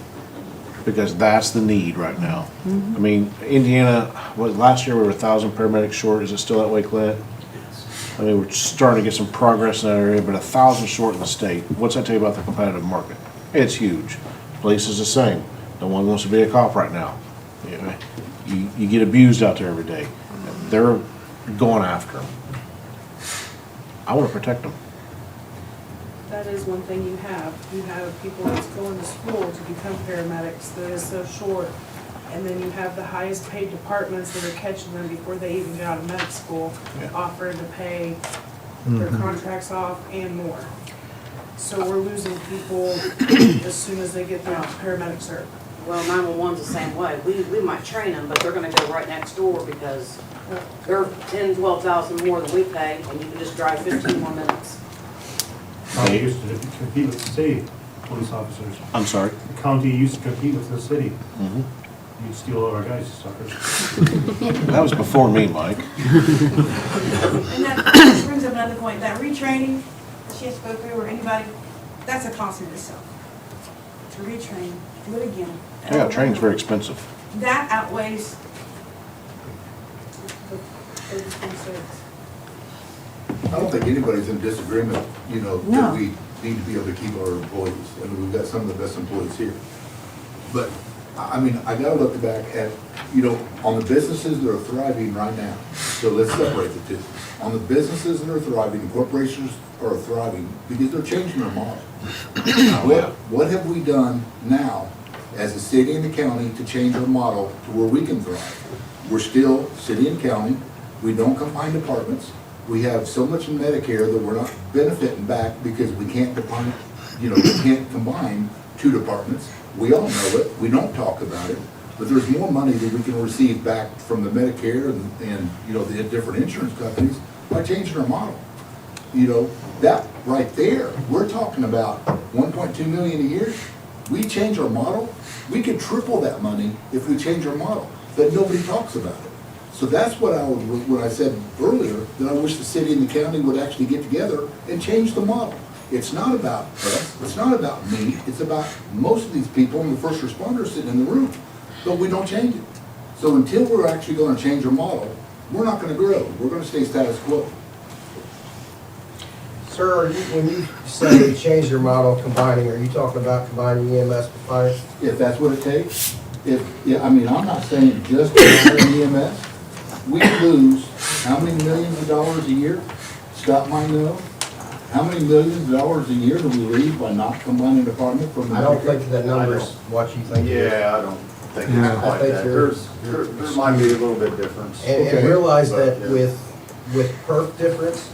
Because that's the need right now. I mean, Indiana, last year we were 1,000 paramedics short. Is it still that way, Clint? I mean, we're starting to get some progress in that area, but 1,000 short in the state. What's that tell you about the competitive market? It's huge. Police is the same. No one wants to be a cop right now. You get abused out there every day. They're going after them. I want to protect them. That is one thing you have. You have people that's going to school to become paramedics that is so short. And then you have the highest paid departments that are catching them before they even get out of medical school, offering to pay their contracts off and more. So we're losing people as soon as they get their paramedic cert. Well, 911's the same way. We might train them, but they're gonna go right next door because they're 10, 12,000 more than we pay, and you can just drive 15 more minutes. County used to compete with the city police officers. I'm sorry? The county used to compete with the city. You'd steal all our guys, suckers. That was before me, Mike. And that brings up another point, that retraining that she has to go through, or anybody, that's a cost in itself. To retrain, do it again. Yeah, training's very expensive. That outweighs. I don't think anybody's in disagreement, that we need to be able to keep our employees. I mean, we've got some of the best employees here. But, I mean, I gotta look back at, on the businesses that are thriving right now. So let's separate the two. On the businesses that are thriving, corporations are thriving because they're changing their model. What have we done now as a city and the county to change our model to where we can thrive? We're still city and county. We don't combine departments. We have so much in Medicare that we're not benefiting back because we can't combine, we can't combine two departments. We all know it. We don't talk about it. But there's more money that we can receive back from the Medicare and the different insurance companies by changing our model. That right there, we're talking about 1.2 million a year. We change our model, we could triple that money if we change our model, but nobody talks about it. So that's what when I said earlier, that I wish the city and the county would actually get together and change the model. It's not about us, it's not about me, it's about most of these people and the first responders sitting in the room, but we don't change it. So until we're actually gonna change our model, we're not gonna grow, we're gonna stay status quo. Sir, when you say change your model combining, are you talking about combining EMS with fire? If that's what it takes, yeah, I mean, I'm not saying just EMS. We lose how many millions of dollars a year? Scott might know. How many millions of dollars a year do we lose by not combining the department from the? I don't think that number's what you think it is. Yeah, I don't think it's I quite think that. you're- There might be a little bit difference. And realize that But, yeah. with perf difference,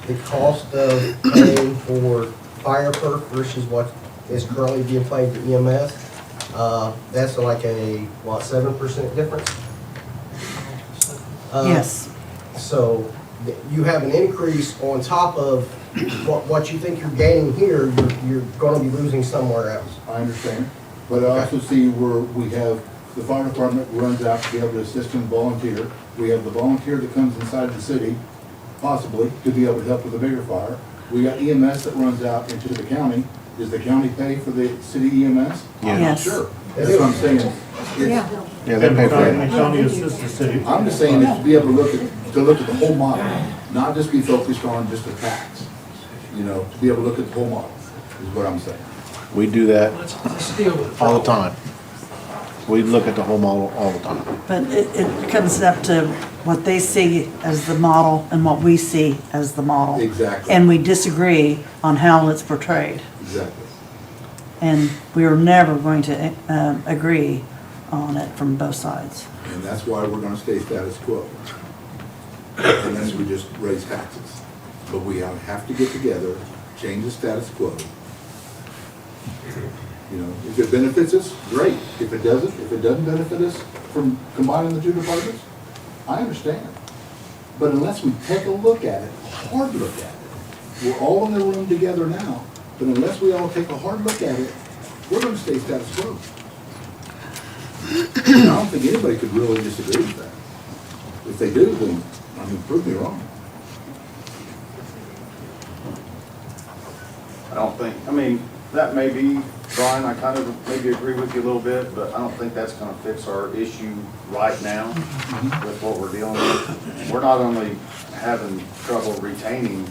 the cost of paying for fire perf versus what is currently being paid to EMS, that's like a, what, 7% difference? Yes. So you have an increase on top of what you think you're gaining here, you're gonna be losing somewhere else. I understand, but I also see where we have, the fire department runs out to be able to assist and volunteer. We have the volunteer that comes inside the city, possibly, to be able to help with a bigger fire. We got EMS that runs out into the county. Does the county pay for the city EMS? Yeah. Yes. Sure, that's what I'm saying. Yeah. Yeah, they pay for And it. the county assists the city. I'm just saying is to be able to look at the whole model, not just be focused on just the tax. You know, to be able to look at the whole model, is what I'm saying. We do that Let's deal with it. all the time. We look at the whole model all the time. But it comes up to what they see as the model and what we see as the model. Exactly. And we disagree on how it's portrayed. Exactly. And we are never going to agree on it from both sides. And that's why we're gonna stay status quo. Unless we just raise taxes. But we have to get together, change the status quo. You know, if it benefits us, great. If it doesn't benefit us from combining the two departments, I understand. But unless we take a look at it, a hard look at it, we're all in the room together now, but unless we all take a hard look at it, we're gonna stay status quo. And I don't think anybody could really disagree with that. If they do, then, I mean, prove me wrong. I don't think, I mean, that may be, Brian, I kind of maybe agree with you a little bit, but I don't think that's gonna fix our issue right now with what we're dealing with. We're not only having trouble retaining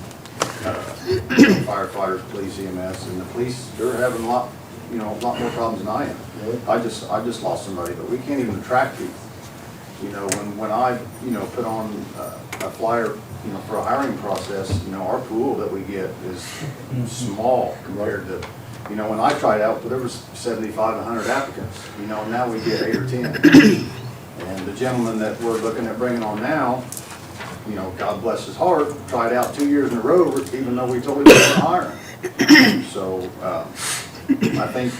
firefighters, police, EMS, and the police, they're having a lot more problems than I am. I just lost somebody, but we can't even attract people. You know, when I, put on a flyer, for a hiring process, our pool that we get is small compared to, when I tried out, there was 75, 100 applicants, now we get 8 or 10. And the gentleman that we're looking at bringing on now, God bless his heart, tried out 2 years in a row, even though we told him we weren't hiring. So, I think,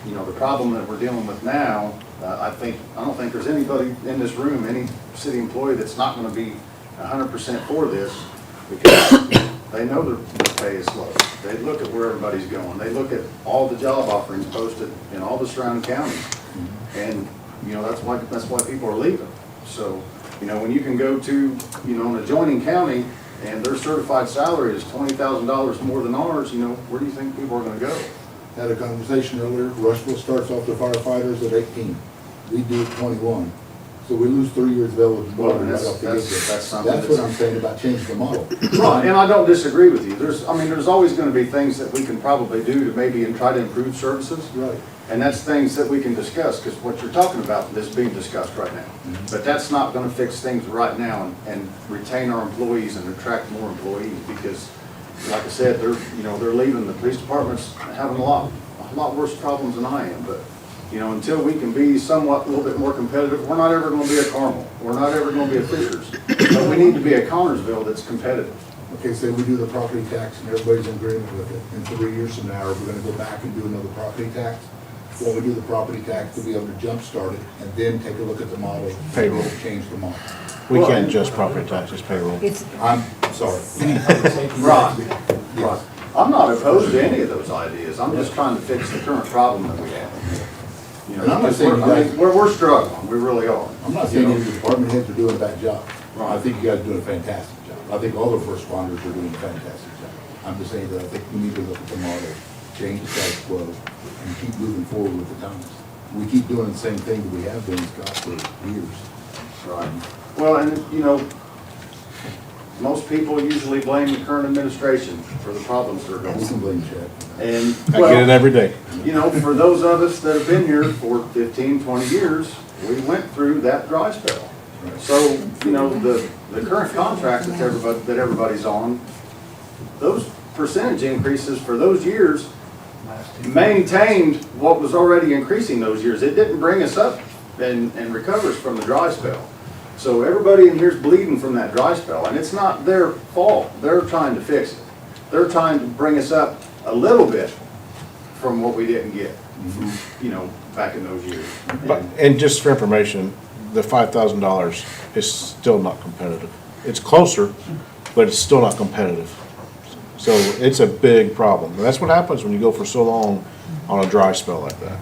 the problem that we're dealing with now, I don't think there's anybody in this room, any city employee that's not gonna be 100% for this, because they know their pay is low. They look at where everybody's going. They look at all the job offerings posted in all the surrounding counties. And, that's why people are leaving. So, when you can go to, an adjoining county and their certified salary is $20,000 more than ours, where do you think people are gonna go? Had a conversation earlier, Rushville starts off the firefighters at 18. We do 21. So we lose 3 years of eligibility right off the get-go. That's what I'm saying about changing the model. Right, and I don't disagree with you. There's always gonna be things that we can probably do to maybe and try to improve services. Right. And that's things that we can discuss, because what you're talking about is being discussed right now. But that's not gonna fix things right now and retain our employees and attract more employees, because like I said, they're leaving. The police department's having a lot worse problems than I am, but until we can be somewhat a little bit more competitive, we're not ever gonna be a Carmel. We're not ever gonna be a Fishers. But we need to be a Connersville that's competitive. Okay, so we do the property tax and everybody's in agreement with it. In 3 years from now, are we gonna go back and do another property tax? Well, we do the property tax to be able to jumpstart it and then take a look at the model. Payroll. Change the model. We can't adjust property taxes, payroll. I'm sorry. Right. I'm not opposed to any of those ideas. I'm just trying to fix the current problem that we have. And I'm not saying you guys- we're struggling. We really are. I'm not saying any of the department heads are doing a bad job. I think you guys are doing a fantastic job. I think all the first responders are doing a fantastic job. I'm just saying that I think we need to look at the model, change the status quo, and keep moving forward with the times. We keep doing the same thing that we have done, Scott, for years. Right. Well, and most people usually blame the current administration for the problems that are going on. Blame Chad. And, I get it well, every day. you know, for those of us that have been here for 15, 20 years, we went through that dry spell. So, you know, the current contract that everybody's on, those percentage increases for those years maintained what was already increasing those years. It didn't bring us up and recover us from the dry spell. So everybody in here's bleeding from that dry spell, and it's not their fault. They're trying to fix it. They're trying to bring us up a little bit from what we didn't get, you know, back in those years. And just for information, the $5,000 is still not competitive. It's closer, but it's still not competitive. So it's a big problem. And that's what happens when you go for so long on a dry spell like that.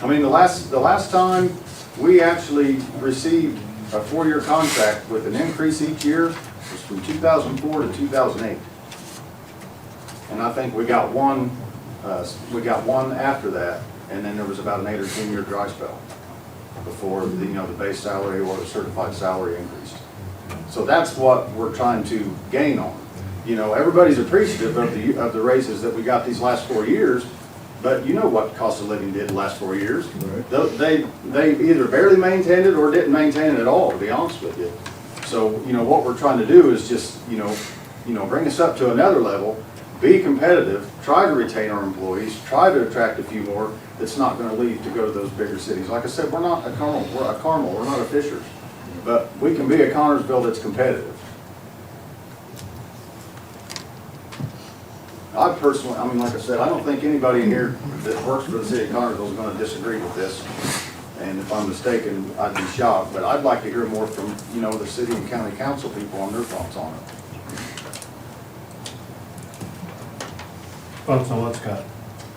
I mean, the last time we actually received a 4-year contract with an increase each year was from 2004 to 2008. And I think we got one after that, and then there was about an 8 or 10 year dry spell before the, you know, the base salary or the certified salary increased. So that's what we're trying to gain on. You know, everybody's appreciative of the raises that we got these last 4 years, but you know what cost of living did the last 4 years. Right. They either barely maintained it or didn't maintain it at all, to be honest with you. So, you know, what we're trying to do is just, you know, bring us up to another level, be competitive, try to retain our employees, try to attract a few more that's not going to leave to go to those bigger cities. Like I said, we're not a Carmel, we're not a Fishers, but we can be a Connersville that's competitive. I personally, I mean, like I said, I don't think anybody in here that works for the city of Connersville is going to disagree with this. And if I'm mistaken, I'd be shocked, but I'd like to hear more from, you know, the city and county council people on their thoughts on it. Thoughts on what, Scott?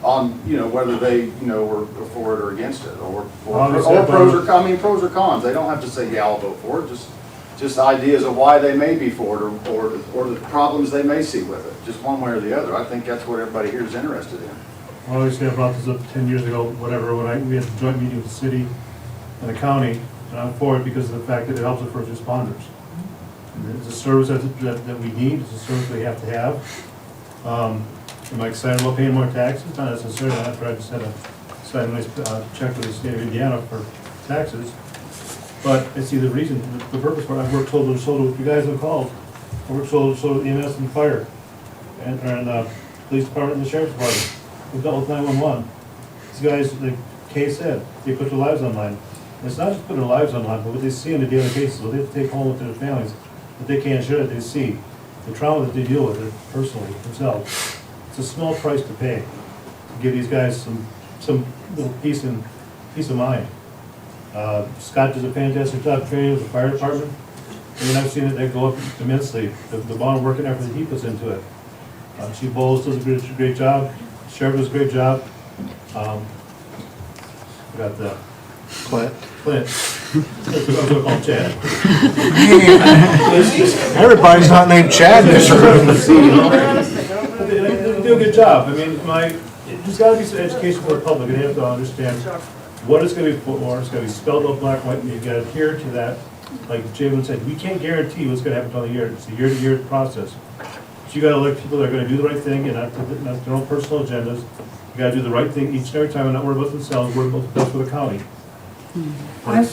On, you know, whether they, you know, were for it or against it, or Obviously, pros or, I mean, pros or cons. They don't have to say, yeah, I'll vote for it, just ideas of why they may be for it, or the problems they may see with it, just one way or the other. I think that's what everybody here is interested in. Well, obviously, I brought this up 10 years ago, whatever, when we had a joint meeting with the city and the county, and I'm for it because of the fact that it helps the first responders. And it's a service that we need, it's a service we have to have. Am I excited about paying more taxes? Not necessarily. After I just had a nice check with the state of Indiana for taxes. But I see the reason, the purpose for it. I've worked shoulder to shoulder with you guys on calls. I worked shoulder to shoulder with EMS and fire, and the police department and the sheriff's department. We've dealt with 911. These guys, like Kay said, they put their lives on line. And it's not just putting their lives on line, but what they see on a daily basis, what they have to take home with their families, that they can't share, that they see, the trauma that they deal with it personally, themselves. It's a small price to pay to give these guys some little peace of mind. Scott does a fantastic job training with the fire department. I mean, I've seen it, they go up immensely, the amount of work and effort that he puts into it. Chief Bowles does a great job, Sheriff does a great job. We got the Clint. That's what I'm gonna call Chad. Everybody's not named Chad in this room. They do a good job. I mean, there's gotta be some education for the public, and they have to understand what it's gonna be for. It's gonna be spelled out black and white, and you gotta adhere to that. Like Jalen said, we can't guarantee what's gonna happen until the year. It's a year-to-year process. So you gotta elect people that are gonna do the right thing and not their own personal agendas. You gotta do the right thing each and every time and not worry about themselves, worry about the best for the county. I'm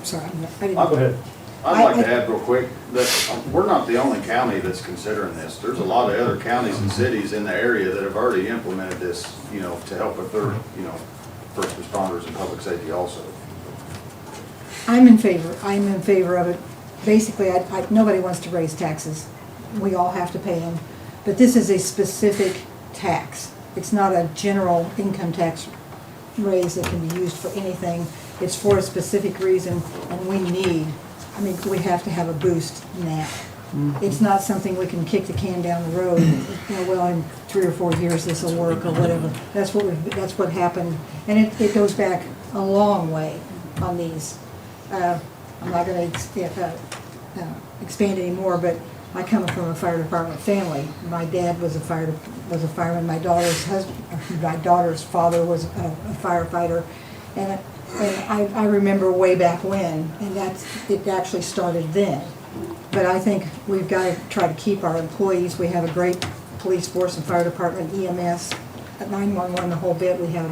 sorry, I didn't. Go ahead. I'd like to add real quick that we're not the only county that's considering this. There's a lot of other counties and cities in the area that have already implemented this, you know, to help with their, you know, first responders and public safety also. I'm in favor of it. Basically, nobody wants to raise taxes. We all have to pay them. But this is a specific tax. It's not a general income tax raise that can be used for anything. It's for a specific reason, and we have to have a boost now. It's not something we can kick the can down the road, you know, well, in 3 or 4 years this will work or whatever. That's what happened. And it goes back a long way on these. I'm not going to expand anymore, but I come from a fire department family. My dad was a fireman. My daughter's father was a firefighter, and I remember way back when, and it actually started then. But I think we've got to try to keep our employees. We have a great police force and fire department, EMS, at 911, the whole bit. We have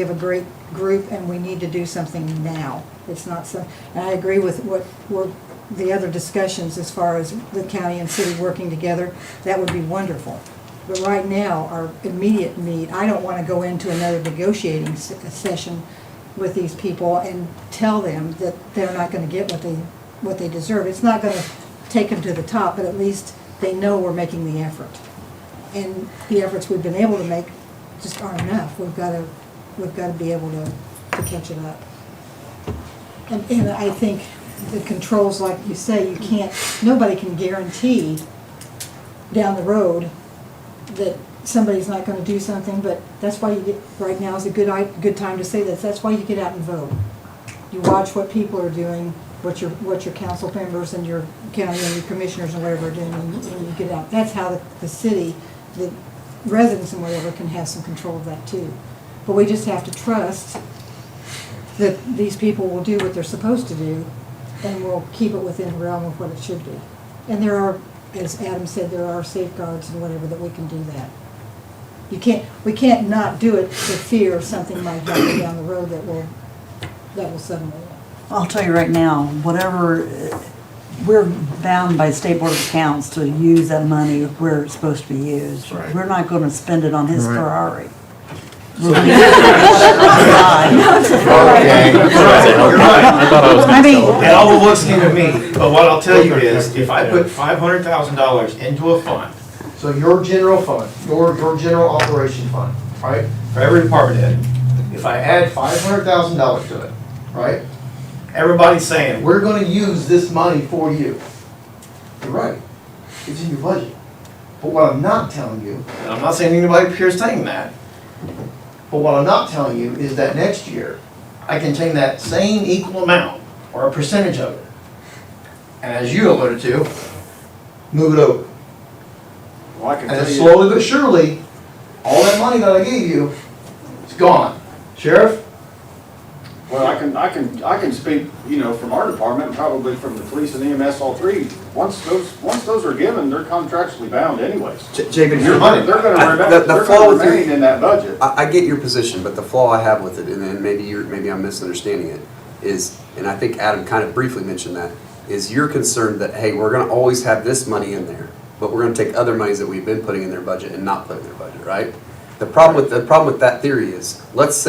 a great group, and we need to do something now. It's not so, and I agree with what were the other discussions as far as the county and city working together. That would be wonderful. But right now, our immediate need, I don't want to go into another negotiating session with these people and tell them that they're not going to get what they deserve. It's not going to take them to the top, but at least they know we're making the effort. And the efforts we've been able to make just aren't enough. We've got to be able to catch it up. And I think the controls, like you say, nobody can guarantee down the road that somebody's not going to do something, but that's why right now is a good time to say this. That's why you get out and vote. You watch what people are doing, what your council members and your county and your commissioners and whatever are doing, and you get out. That's how the city, the residents and whatever can have some control of that too. But we just have to trust that these people will do what they're supposed to do, and will keep it within the realm of what it should be. And there are, as Adam said, there are safeguards and whatever that we can do that. We can't not do it for fear of something might happen down the road that will suddenly. I'll tell you right now, whatever, we're bound by State Board of Accounts to use that money where it's supposed to be used. Right. We're not going to spend it on his Right. Ferrari. I mean, it all looks new to me, but what I'll tell you is, if I put $500,000 into a fund, so your general fund, your general operation fund, right, for every department head, if I add $500,000 to it, right, everybody's saying, we're gonna use this money for you. You're right, it's in your budget. But what I'm not telling you, and I'm not saying anybody up here is saying that, but what I'm not telling you is that next year, I can take that same equal amount, or a percentage of it, and as you alluded to, move it over. Well, I can And tell then you. slowly but surely, all that money that I gave you is gone. Sheriff? Well, I can speak, from our department, and probably from the police and EMS, all three. Once those are given, they're contractually bound anyways. Jacob, They're gonna remain in that budget. I get your position, but the flaw I have with it, and then maybe I'm misunderstanding it, is, and I think Adam kind of briefly mentioned that, is you're concerned that, hey, we're gonna always have this money in there, but we're gonna take other monies that we've been putting in their budget and not put in their budget, right? The problem with that theory is, I'm just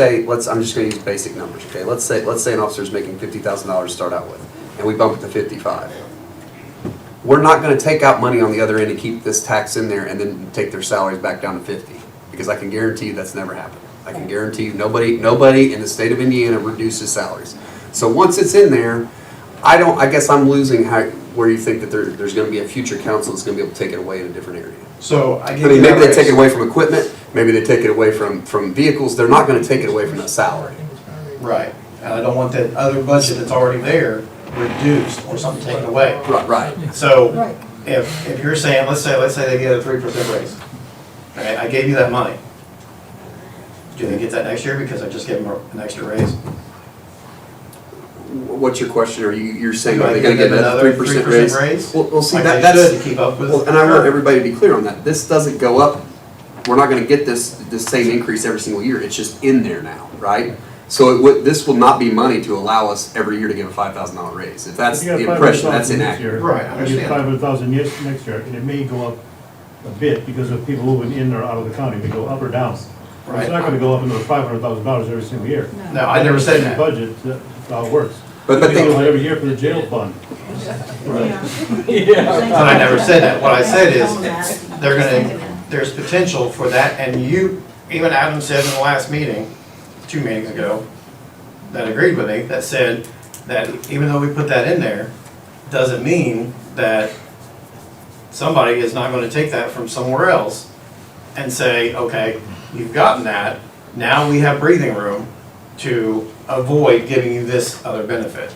gonna use basic numbers, okay? Let's say an officer's making $50,000 to start out with, and we bump it to 55. We're not gonna take out money on the other end and keep this tax in there and then take their salaries back down to 50, because I can guarantee you that's never happened. I can guarantee you nobody in the state of Indiana reduces salaries. So once it's in there, I guess I'm losing where you think that there's gonna be a future council that's gonna be able to take it away in a different area. So I mean, maybe they take it away from equipment, maybe they take it away from vehicles, they're not gonna take it away from the salary. Right, and I don't want that other budget that's already there reduced or something taken away. Right. So, if you're saying, let's say they get a 3% raise, okay, I gave you that money. Do they get that next year because I just gave them an extra raise? What's your question? You're saying, Do I are they gonna give get them another another 3% 3% raise? raise? Well, see, Like they that's, should to keep up with well, the and I want curve. everybody to be clear on that. This doesn't go up, we're not gonna get this same increase every single year, it's just in there now, right? So this will not be money to allow us every year to give a $5,000 raise. If that's the impression, that's inaccurate. Right, I You get understand. $500,000 next year, and it may go up a bit because of people moving in or out of the county, they go up or down. Right. It's not gonna go up another $500,000 every single year. No, I never said that. Budget, that's how it works. But We do it every year for the jail fund. But I never said that. What I said is, there's potential for that, and even Adam said in the last meeting, 2 meetings ago, that agreed with me, that said that even though we put that in there, doesn't mean that somebody is not gonna take that from somewhere else and say, okay, you've gotten that, now we have breathing room to avoid giving you this other benefit.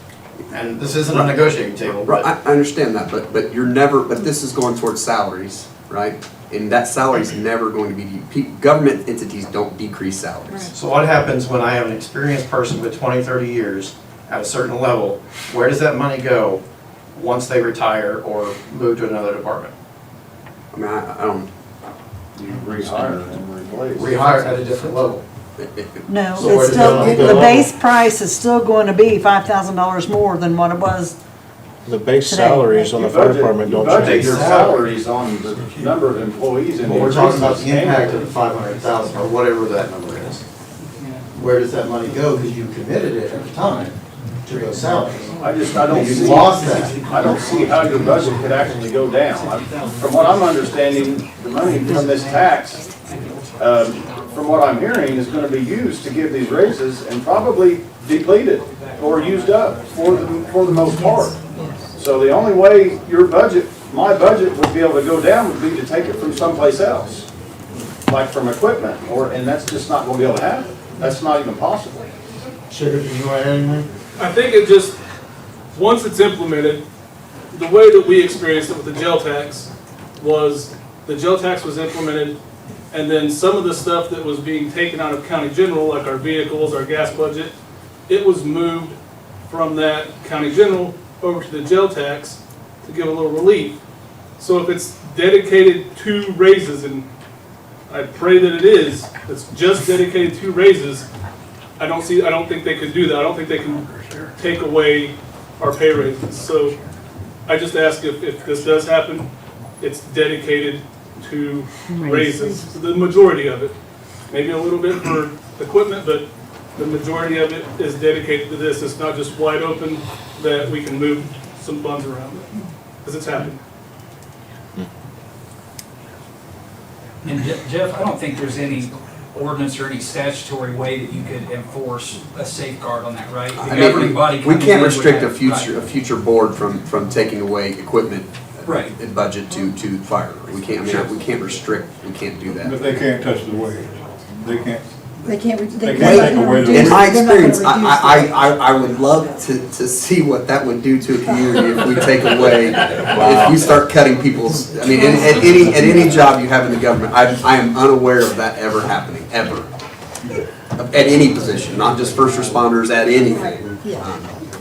And this isn't a negotiating table, Right, but I understand that, but this is going towards salaries, right? And that salary's never going to be, government entities don't decrease salaries. so what happens when I have an experienced person with 20, 30 years at a certain level? Where does that money go once they retire or move to another department. I mean, I don't, You rehire and replace. Rehire at a different level. No, So where it's does still, that go? the base price is still going to be $5,000 more than what it was. The base Today. salaries on the fire department You don't budget change. your salaries on the number of employees and But we're talking about the increases impact of annually. the 500,000 or whatever that number is. Where does that money go? Because you committed it at the time to those salaries. I don't You see. lost that. I don't see how your budget could actually go down. From what I'm understanding, the money from this tax, from what I'm hearing, is gonna be used to give these raises and probably depleted or used up for the most part. So the only way your budget, my budget would be able to go down would be to take it from someplace else, like from equipment, and that's just not gonna be able to happen. That's not even possible. Sugar, did you want to add anything? I think it just, once it's implemented, the way that we experienced it with the jail tax was the jail tax was implemented, and then some of the stuff that was being taken out of county general, like our vehicles, our gas budget, it was moved from that county general over to the jail tax to give a little relief. So if it's dedicated to raises, and I pray that it is, it's just dedicated to raises, I don't think they could do that. I don't think they can take away our pay raises. So I just ask if this does happen, it's dedicated to raises, so the majority of it. Maybe a little bit for equipment, but the majority of it is dedicated to this. It's not just wide open that we can move some funds around, because it's happening. And Jeff, I don't think there's any ordinance or any statutory way that you could enforce a safeguard on that, right? I mean, Everybody we comes in can't with restrict that, a future board from taking away equipment Right. and budget to fire. We can't, I mean, we can't restrict, we can't do that. But they can't touch the wage. They can't. They can't, They they can't can't take away the- reduce. In my they're not gonna experience, reduce that. I would love to see what that would do to a community if we take away, if we start cutting people's, I mean, at any job you have in the government, I am unaware of that ever happening, ever. At any position, not just first responders, at anything.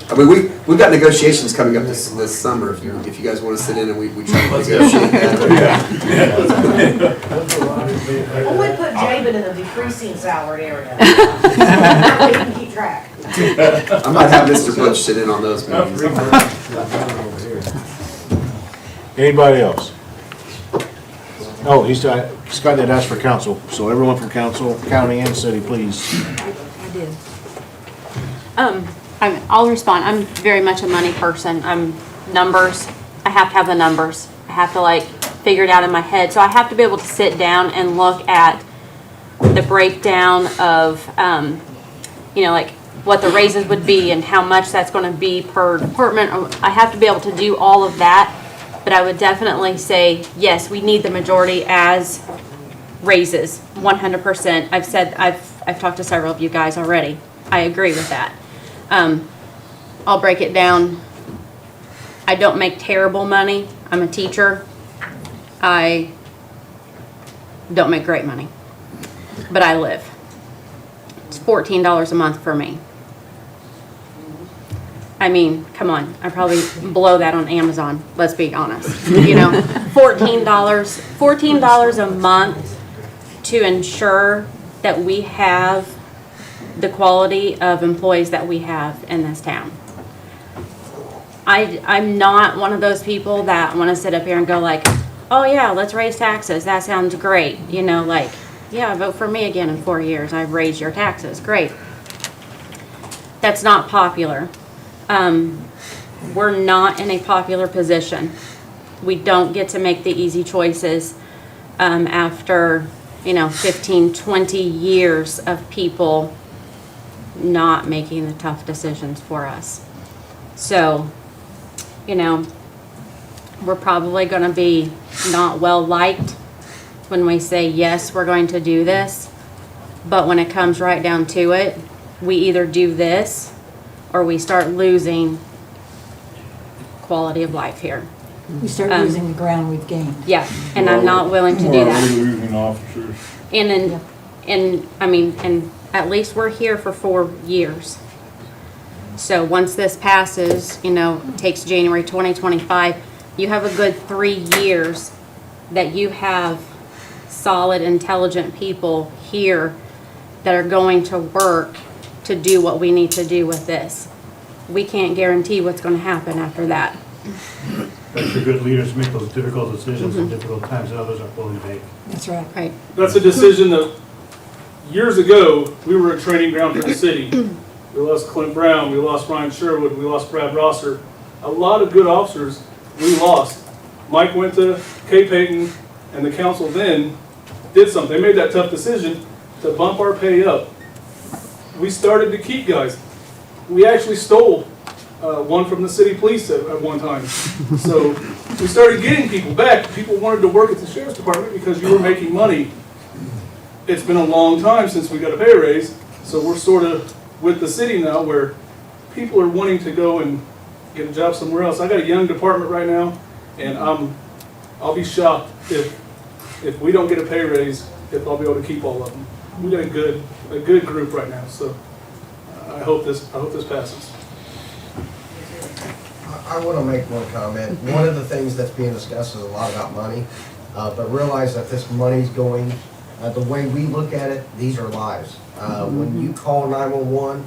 I mean, we've got negotiations coming up this summer, if you guys want to sit in and we try to negotiate that. Well, we put Jabin in a decreasing salary area. That way you can keep track. I might have Mr. Bush sit in on those meetings. Anybody else? Oh, Scott did ask for council, so everyone from council, county and city, please. I did. I'll respond. I'm very much a money person. I'm numbers. I have to have the numbers. I have to figure it out in my head. So I have to be able to sit down and look at the breakdown of, what the raises would be and how much that's going to be per department. I have to be able to do all of that. But I would definitely say, yes, we need the majority as raises, 100%. I've talked to several of you guys already. I agree with that. I'll break it down. I don't make terrible money. I'm a teacher. I don't make great money, but I live. It's $14 a month for me. I mean, come on, I probably blow that on Amazon, let's be honest. $14 a month to ensure that we have the quality of employees that we have in this town. I'm not one of those people that want to sit up here and go oh yeah, let's raise taxes, that sounds great. Yeah, vote for me again in 4 years, I've raised your taxes, great. That's not popular. We're not in a popular position. We don't get to make the easy choices after 15, 20 years of people not making the tough decisions for us. So, we're probably going to be not well liked when we say, yes, we're going to do this. But when it comes right down to it, we either do this or we start losing quality of life here. We start losing the ground we've gained. Yeah, and I'm not willing to do that. Losing officers. And at least we're here for 4 years. So once this passes, takes January 2025, you have a good 3 years that you have solid, intelligent people here that are going to work to do what we need to do with this. We can't guarantee what's going to happen after that. But for good leaders make those difficult decisions in difficult times that others aren't willing to make. That's right. Right. That's a decision that, years ago, we were a training ground for the city. We lost Clint Brown, we lost Ryan Sherwood, we lost Brad Rosser. A lot of good officers we lost. Mike went to Kay Payton, and the council then did something. They made that tough decision to bump our pay up. We started to keep guys. We actually stole one from the city police at one time. So we started getting people back. People wanted to work at the sheriff's department because you were making money. It's been a long time since we got a pay raise, so we're sort of with the city now where people are wanting to go and get a job somewhere else. I got a young department right now, and I'll be shocked if we don't get a pay raise, if I'll be able to keep all of them. We got a good group right now, so I hope this passes. I want to make one comment. One of the things that's being discussed is a lot about money, but realize that this money's going, the way we look at it, these are lives. When you call 911,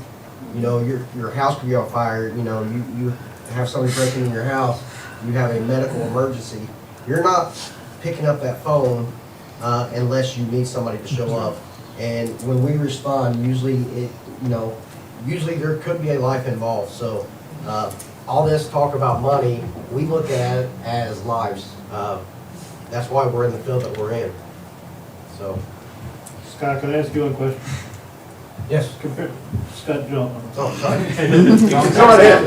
your house could be on fire, you have somebody breaking in your house, you have a medical emergency. You're not picking up that phone unless you need somebody to show up. And when we respond, usually there could be a life involved. So all this talk about money, we look at it as lives. That's why we're in the field that we're in. So. Scott, can I ask you one question? Yes. Scott Jones. Oh, sorry. Go ahead.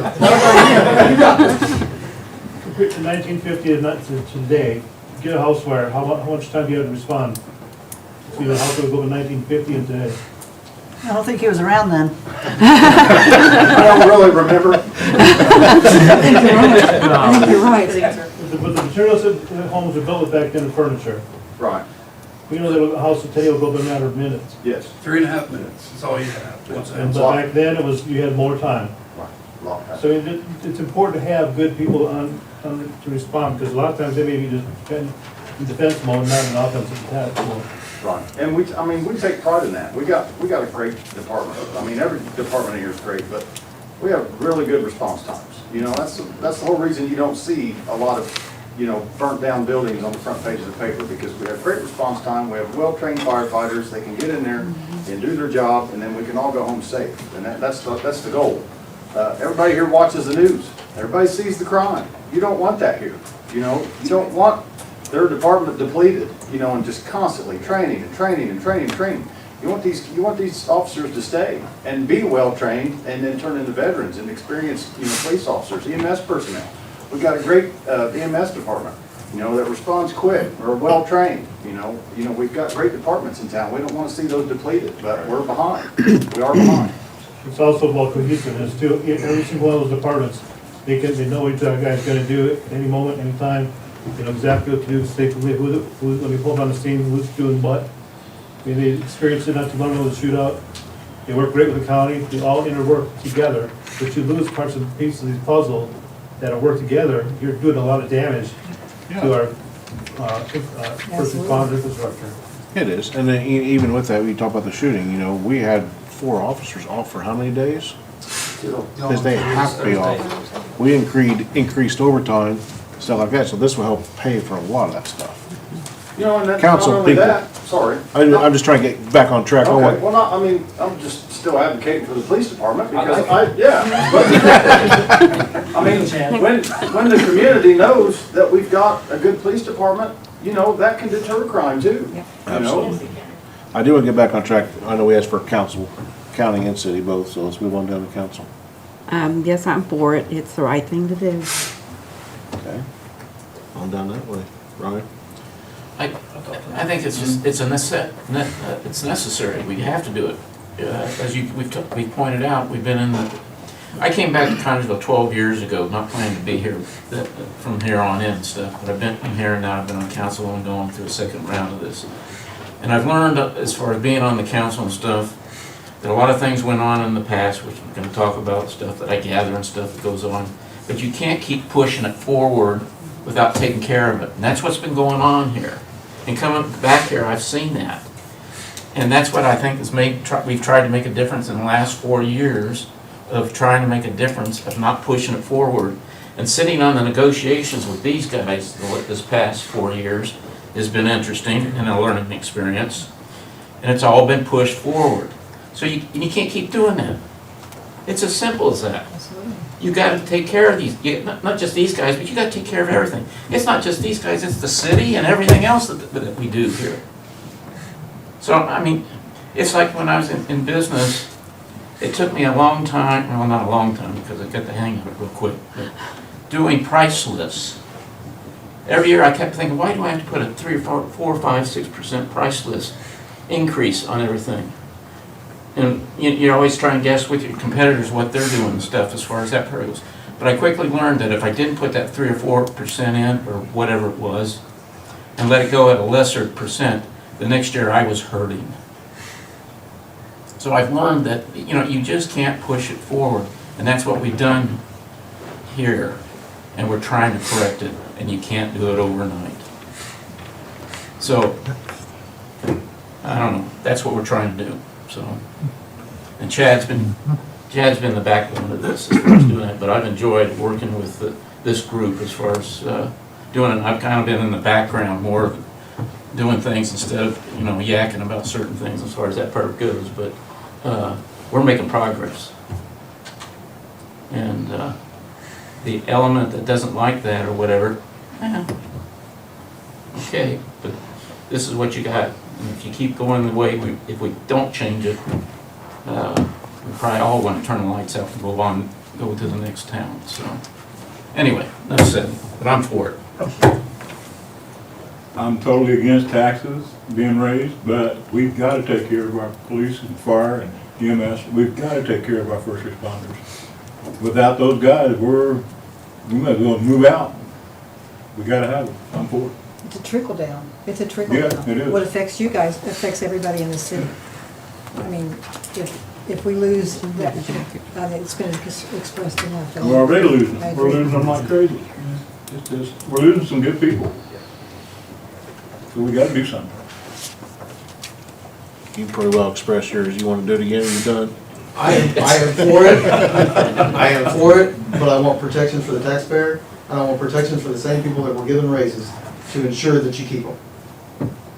Compared to 1950 and not to today, get a house fire, how much time do you have to respond? See the house that would go to 1950 and today. I don't think he was around then. I don't really remember. I think you're right. But the materials that the homes were built with back then, the furniture. Right. We know that a house today will go in a matter of minutes. Yes. 3.5 minutes, that's all you have. And but back then, you had more time. Right. So it's important to have good people on to respond, because a lot of times they may be just in defense mode, not in offensive attack mode. Right, and we take pride in that. We got a great department. Every department here is great, but we have really good response times. That's the whole reason you don't see a lot of, burnt down buildings on the front pages of the paper, because we have great response time. We have well-trained firefighters. They can get in there and do their job, and then we can all go home safe. And that's the goal. Everybody here watches the news. Everybody sees the crime. You don't want that here. You don't want their department depleted, and just constantly training and training and training and training. You want these officers to stay and be well trained, and then turn into veterans and experienced, police officers, EMS personnel. We've got a great EMS department, that responds quick, or well trained. We've got great departments in town. We don't want to see those depleted, but we're behind. We are behind. It's also about cohesiveness too. Every single one of those departments, they know what the guy's going to do it at any moment, anytime. They know exactly what to do, safely, who's going to be pulled on the scene, who's doing what. They experienced it not too long ago with the shootout. They work great with the county. They all interwork together. But you lose parts of the pieces of these puzzle that work together. You're doing a lot of damage to our first responder infrastructure. It is, and then even with that, we talk about the shooting. We had 4 officers off for how many days? Because they have to be off. We increased overtime, stuff like that. So this will help pay for a lot of that stuff. And that's Council not only people. that. Sorry. I'm just trying to get back on track. Okay. Well, I'm just still advocating for the police department because when the community knows that we've got a good police department, that can deter crime too. Absolutely. I do want to get back on track. I know we asked for council, county and city both, so let's move on down to council. Yes, I'm for it. It's the right thing to do. Okay. On down that way. Ryan? I think it's necessary. We have to do it. As we've pointed out, we've been in the. I came back to Connersville 12 years ago, not planning to be here from here on in and stuff. But I've been here now. I've been on council and going through a second round of this. And I've learned, as far as being on the council and stuff, that a lot of things went on in the past, which we're gonna talk about, stuff that I gather and stuff that goes on, but you can't keep pushing it forward without taking care of it, and that's what's been going on here. And coming back here, I've seen that. And that's what I think has we've tried to make a difference in the last 4 years of trying to make a difference, of not pushing it forward. And sitting on the negotiations with these guys this past 4 years has been interesting and a learning experience. And it's all been pushed forward. So you can't keep doing that. It's as simple as that. You got to take care of these, not just these guys, but you got to take care of everything. It's not just these guys, it's the city and everything else that we do here. So, I mean, it's like when I was in business, it took me a long time, well, not a long time, because I got the hang of it real quick, but doing price lists. Every year I kept thinking, why do I have to put a 3 or 4 or 5, 6% price list increase on everything? And you're always trying to guess with your competitors what they're doing and stuff as far as that part goes. But I quickly learned that if I didn't put that 3 or 4% in, or whatever it was, and let it go at a lesser percent, the next year I was hurting. So I've learned that, you just can't push it forward. And that's what we've done here. And we're trying to correct it, and you can't do it overnight. So, I don't know, that's what we're trying to do, so. And Chad's been the backbone of this as far as doing it, but I've enjoyed working with this group as far as doing it. I've kind of been in the background more, doing things instead of, yakking about certain things as far as that part goes, but we're making progress. And the element that doesn't like that or whatever, okay, but this is what you got. And if you keep going the way, if we don't change it, we probably all want to turn the lights out and go to the next town. So anyway, enough said, but I'm for it. I'm totally against taxes being raised, but we've got to take care of our police and fire and EMS. We've got to take care of our first responders. Without those guys, we might as well move out. We got to have them. I'm for it. It's a trickle down. It's a trickle down. Yeah, it is. What affects you guys affects everybody in the city. I mean, if we lose that, it's been expressed enough. We're already losing them. We're losing them like crazy. It's just, we're losing some good people. So we got to do something. You pretty well expressed yours. You want to do it again? You done? I am for it. I am for it, but I want protection for the taxpayer, and I want protection for the same people that were given raises to ensure that you keep them.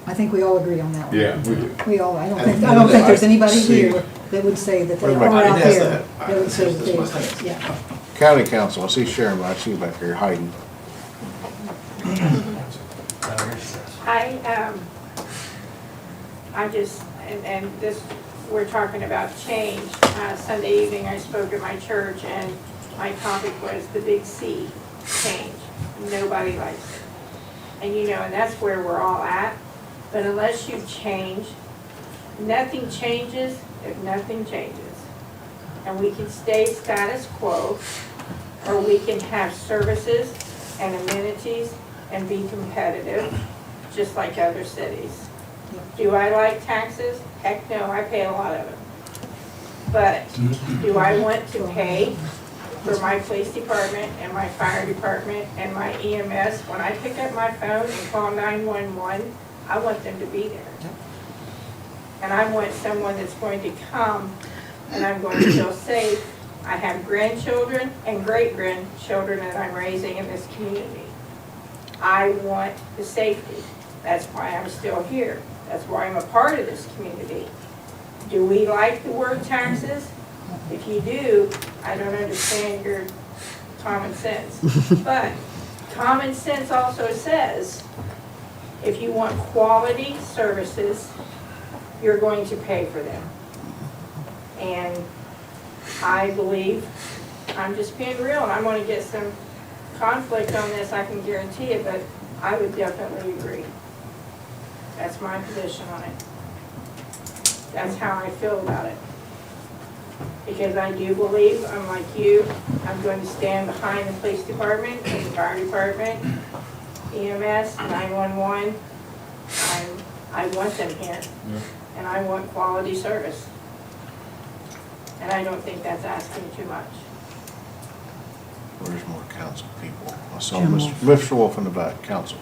I think we all agree on that one. Yeah, we do. We all, I don't think there's anybody here that would say that they are out there. That would say that they, yeah. County Council, I see Sharon, but I see you back there hiding. I just, and this, we're talking about change. Sunday evening, I spoke at my church, and my topic was the big C, change. Nobody likes it. And and that's where we're all at. But unless you change, nothing changes if nothing changes. And we can stay status quo, or we can have services and amenities and be competitive, just like other cities. Do I like taxes? Heck no, I pay a lot of them. But do I want to pay for my police department and my fire department and my EMS? When I pick up my phone and call 911, I want them to be there. And I want someone that's going to come and I'm going to feel safe. I have grandchildren and great-grandchildren that I'm raising in this community. I want the safety. That's why I'm still here. That's why I'm a part of this community. Do we like the word taxes? If you do, I don't understand your common sense. But common sense also says, if you want quality services, you're going to pay for them. And I believe, I'm just being real, and I'm going to get some conflict on this, I can guarantee it, but I would definitely agree. That's my position on it. That's how I feel about it. Because I do believe, I'm like you, I'm going to stand behind the police department, the fire department, EMS, 911. I want them here. And I want quality service. And I don't think that's asking too much. Where's more council people? I saw Jim Mr. Wolf in the back, council.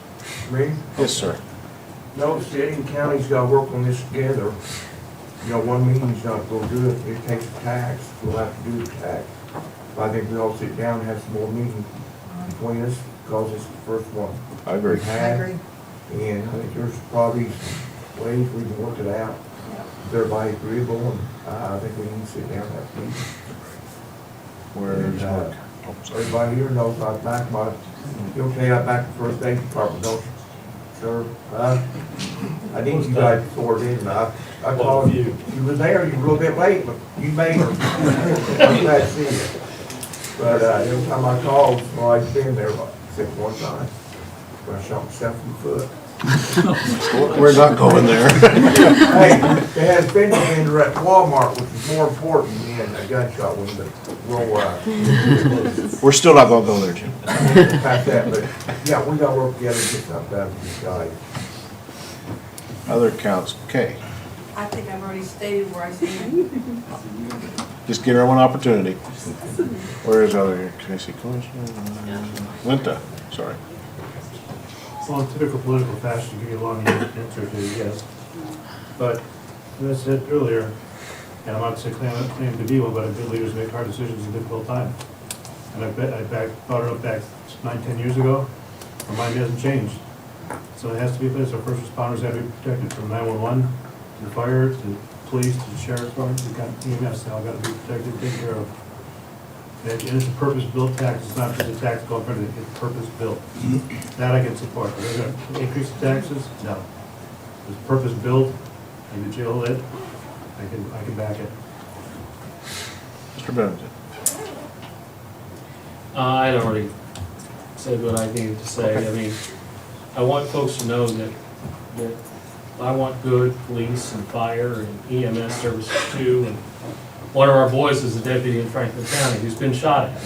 Me? Yes, sir. No, city and county's gotta work on this together. You know, one meeting's not gonna do it, it takes a tax, we'll have to do the tax. I think we all sit down and have some more meetings between us, because it's the first one. I agree. we've had. And I think there's probably ways we can work it out. If everybody's agreeable, and I think we need to sit down and have a meeting. Where's And, everybody here knows I back my, you'll say I back the first aid department, don't you? Sir, I need you guys before, didn't I? I called you. You were there, you were a little bit late, but you made it. I'm glad to see you. But, every time I called, well, I've been there, except one time, where I shot myself in the foot. We're not going there. Hey, they had a fender bender at Walmart, which is more important than a gunshot wound, but We're still not gonna go there, Jim. Past that, but, yeah, we gotta work together to get something out of these guys. Other counts, okay. I think I've already stated where I stand. Just give her one opportunity. Where is other here? Casey, Linda, sorry. Well, in typical political fashion, give you a long answer to yes. But, as I said earlier, and I'm not saying claim to be one, but good leaders make hard decisions in difficult times. And I brought it up back 9-10 years ago. My mind hasn't changed. So it has to be a place. Our first responders have to be protected from 911 to the fire, to the police, to the sheriff's department, to the EMS. They all got to be protected, taken care of. And it's a purpose-built tax. It's not just a tax going for anything. It's purpose-built. That I can support. Are they going to increase the taxes? No. It's purpose-built, and the jail lit. I can back it. Mr. Bennington. I had already said what I needed to say. Okay. I mean, I want folks to know that I want good police and fire and EMS services too. And one of our boys is a deputy in Franklin County who's been shot at.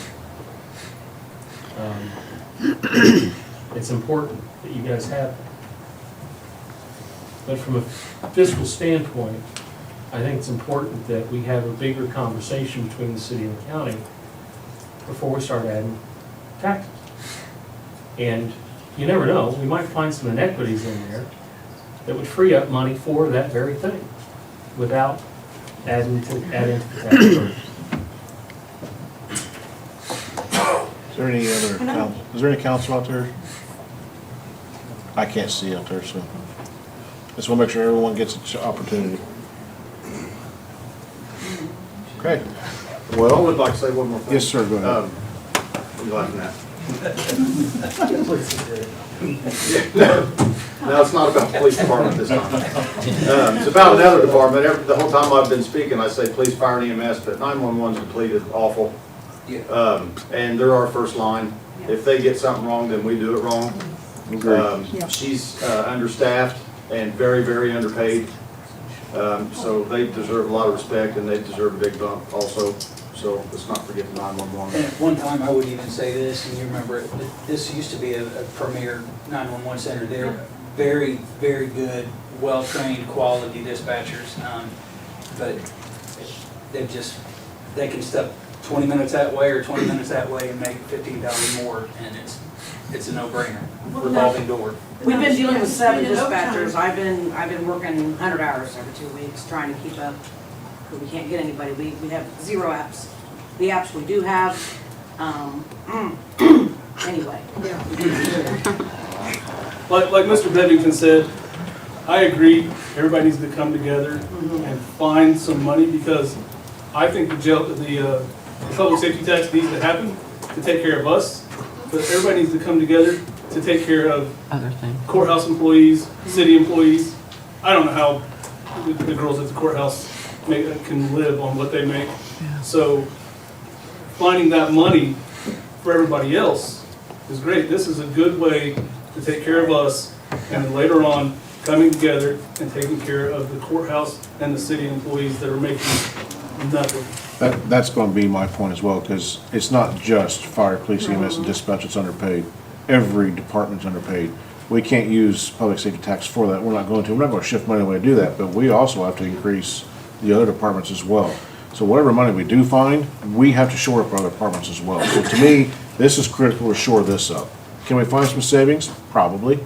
It's important that you guys have that. But from a fiscal standpoint, I think it's important that we have a bigger conversation between the city and the county before we start adding taxes. And you never know, we might find some inequities in there that would free up money for that very thing without adding to the tax burden. Is there any other council? Is there any council out there? I can't see out there, so just want to make sure everyone gets an opportunity. Okay. I Well, would like to say one more thing. yes, sir, go ahead. What are you laughing at? No, it's not about the police department this time. It's about another department. The whole time I've been speaking, I say police, fire, and EMS, but 911's depleted, awful. And they're our first line. If they get something wrong, then we do it wrong. She's understaffed and very, very underpaid. So they deserve a lot of respect, and they deserve a big bump also. So let's not forget the 911. And at one time, I would even say this, and you remember it, this used to be a premier 911 center. They're very, very good, well-trained, quality dispatchers. But they can step 20 minutes that way or 20 minutes that way and make $15,000 more, and it's a no-brainer. Revolving door. We've been dealing with 7 dispatchers. I've been working 100 hours every 2 weeks trying to keep up, because we can't get anybody. We have 0 apps. The apps we do have, anyway. Like Mr. Bevington said, I agree, everybody needs to come together and find some money, because I think the public safety tax needs to happen to take care of us, but everybody needs to come together to take care of Other things. courthouse employees, city employees. I don't know how the girls at the courthouse can live on what they make. So finding that money for everybody else is great. This is a good way to take care of us, and then later on coming together and taking care of the courthouse and the city employees that are making nothing. That's going to be my point as well, because it's not just fire, police, EMS, and dispatch that's underpaid. Every department's underpaid. We can't use public safety tax for that. We're not going to. We're not going to shift money away to do that, but we also have to increase the other departments as well. So whatever money we do find, we have to shore up other departments as well. So to me, this is critical to shore this up. Can we find some savings? Probably.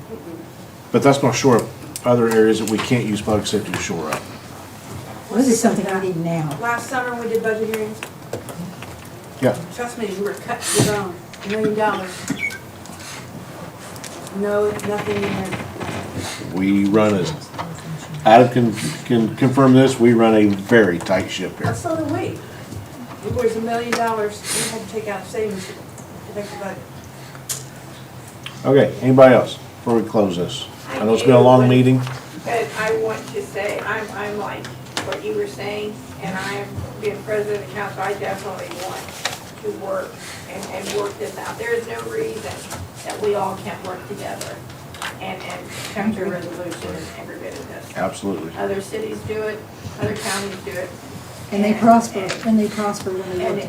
But that's gonna shore up other areas that we can't use public safety to shore up. This is something we need now. Last summer, we did budget hearings. Yeah. Trust me, we were cut to the bone, $1 million. No, nothing in there. We run as, Adam can confirm this, we run a very tight ship here. So do we. It was $1 million, we had to take out savings to protect the budget. Okay, anybody else, before we close this? I know it's been a long meeting. But I want to say, I'm like what you were saying, and I'm being president of the council, I definitely want to work and work this out. There is no reason that we all can't work together and come to a resolution and every bit of this. Absolutely. Other cities do it, other counties do it. And they prosper, when they work together.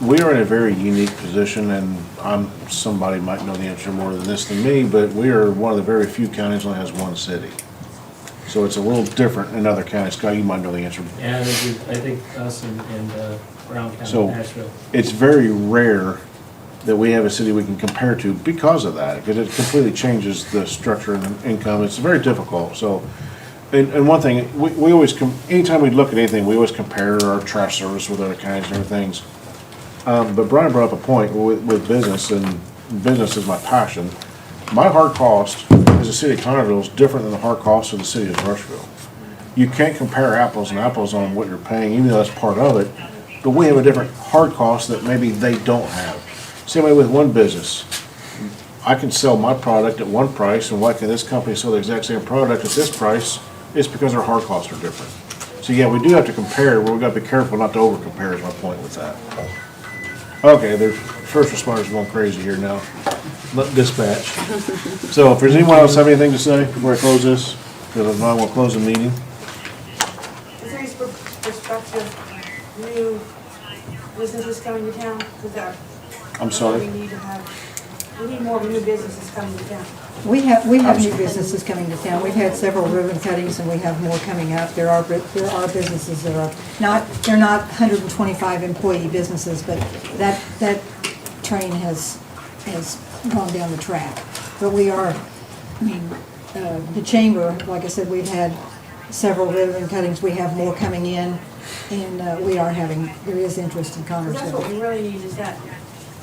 We are in a very unique position, and somebody might know the answer more than this than me, but we are one of the very few counties that only has one city. So it's a little different in other counties. Scott, you might know the answer. Yeah, I think us and Brown County, So Nashville. it's very rare that we have a city we can compare to because of that, because it completely changes the structure and income. It's very difficult. So, and one thing, we always, anytime we look at anything, we always compare our trash service with other counties and other things. But Brian brought up a point with business, and business is my passion. My hard cost as a city of Connersville is different than the hard cost of the city of Rushville. You can't compare apples and apples on what you're paying, even though that's part of it, but we have a different hard cost that maybe they don't have. Same way with one business. I can sell my product at one price, and why can this company sell the exact same product at this price? It's because our hard costs are different. So yeah, we do have to compare, but we've got to be careful not to over-compare is my point with that. Okay, the first responders are going crazy here now. Dispatch. So if there's anyone else have anything to say before I close this? Because if not, we'll close the meeting. Is there any prospective new businesses coming to town? I'm sorry? We need more new businesses coming to town. We have new businesses coming to town. We've had several ribbon cuttings, and we have more coming up. There are businesses that are they're not 125 employee businesses, but that train has gone down the track. But we are, the chamber, like I said, we've had several ribbon cuttings. We have more coming in, and there is interest in Connersville. That's what we really need is that,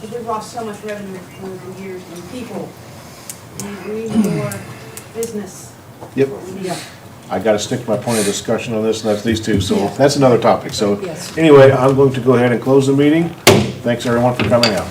because we've lost so much revenue over the years, and people, we need more business. Yep. That's what we need. I got to stick to my point of discussion on this, and that's these two, so Yeah. that's another topic. So Yes. anyway, I'm going to go ahead and close the meeting. Thanks everyone for coming out.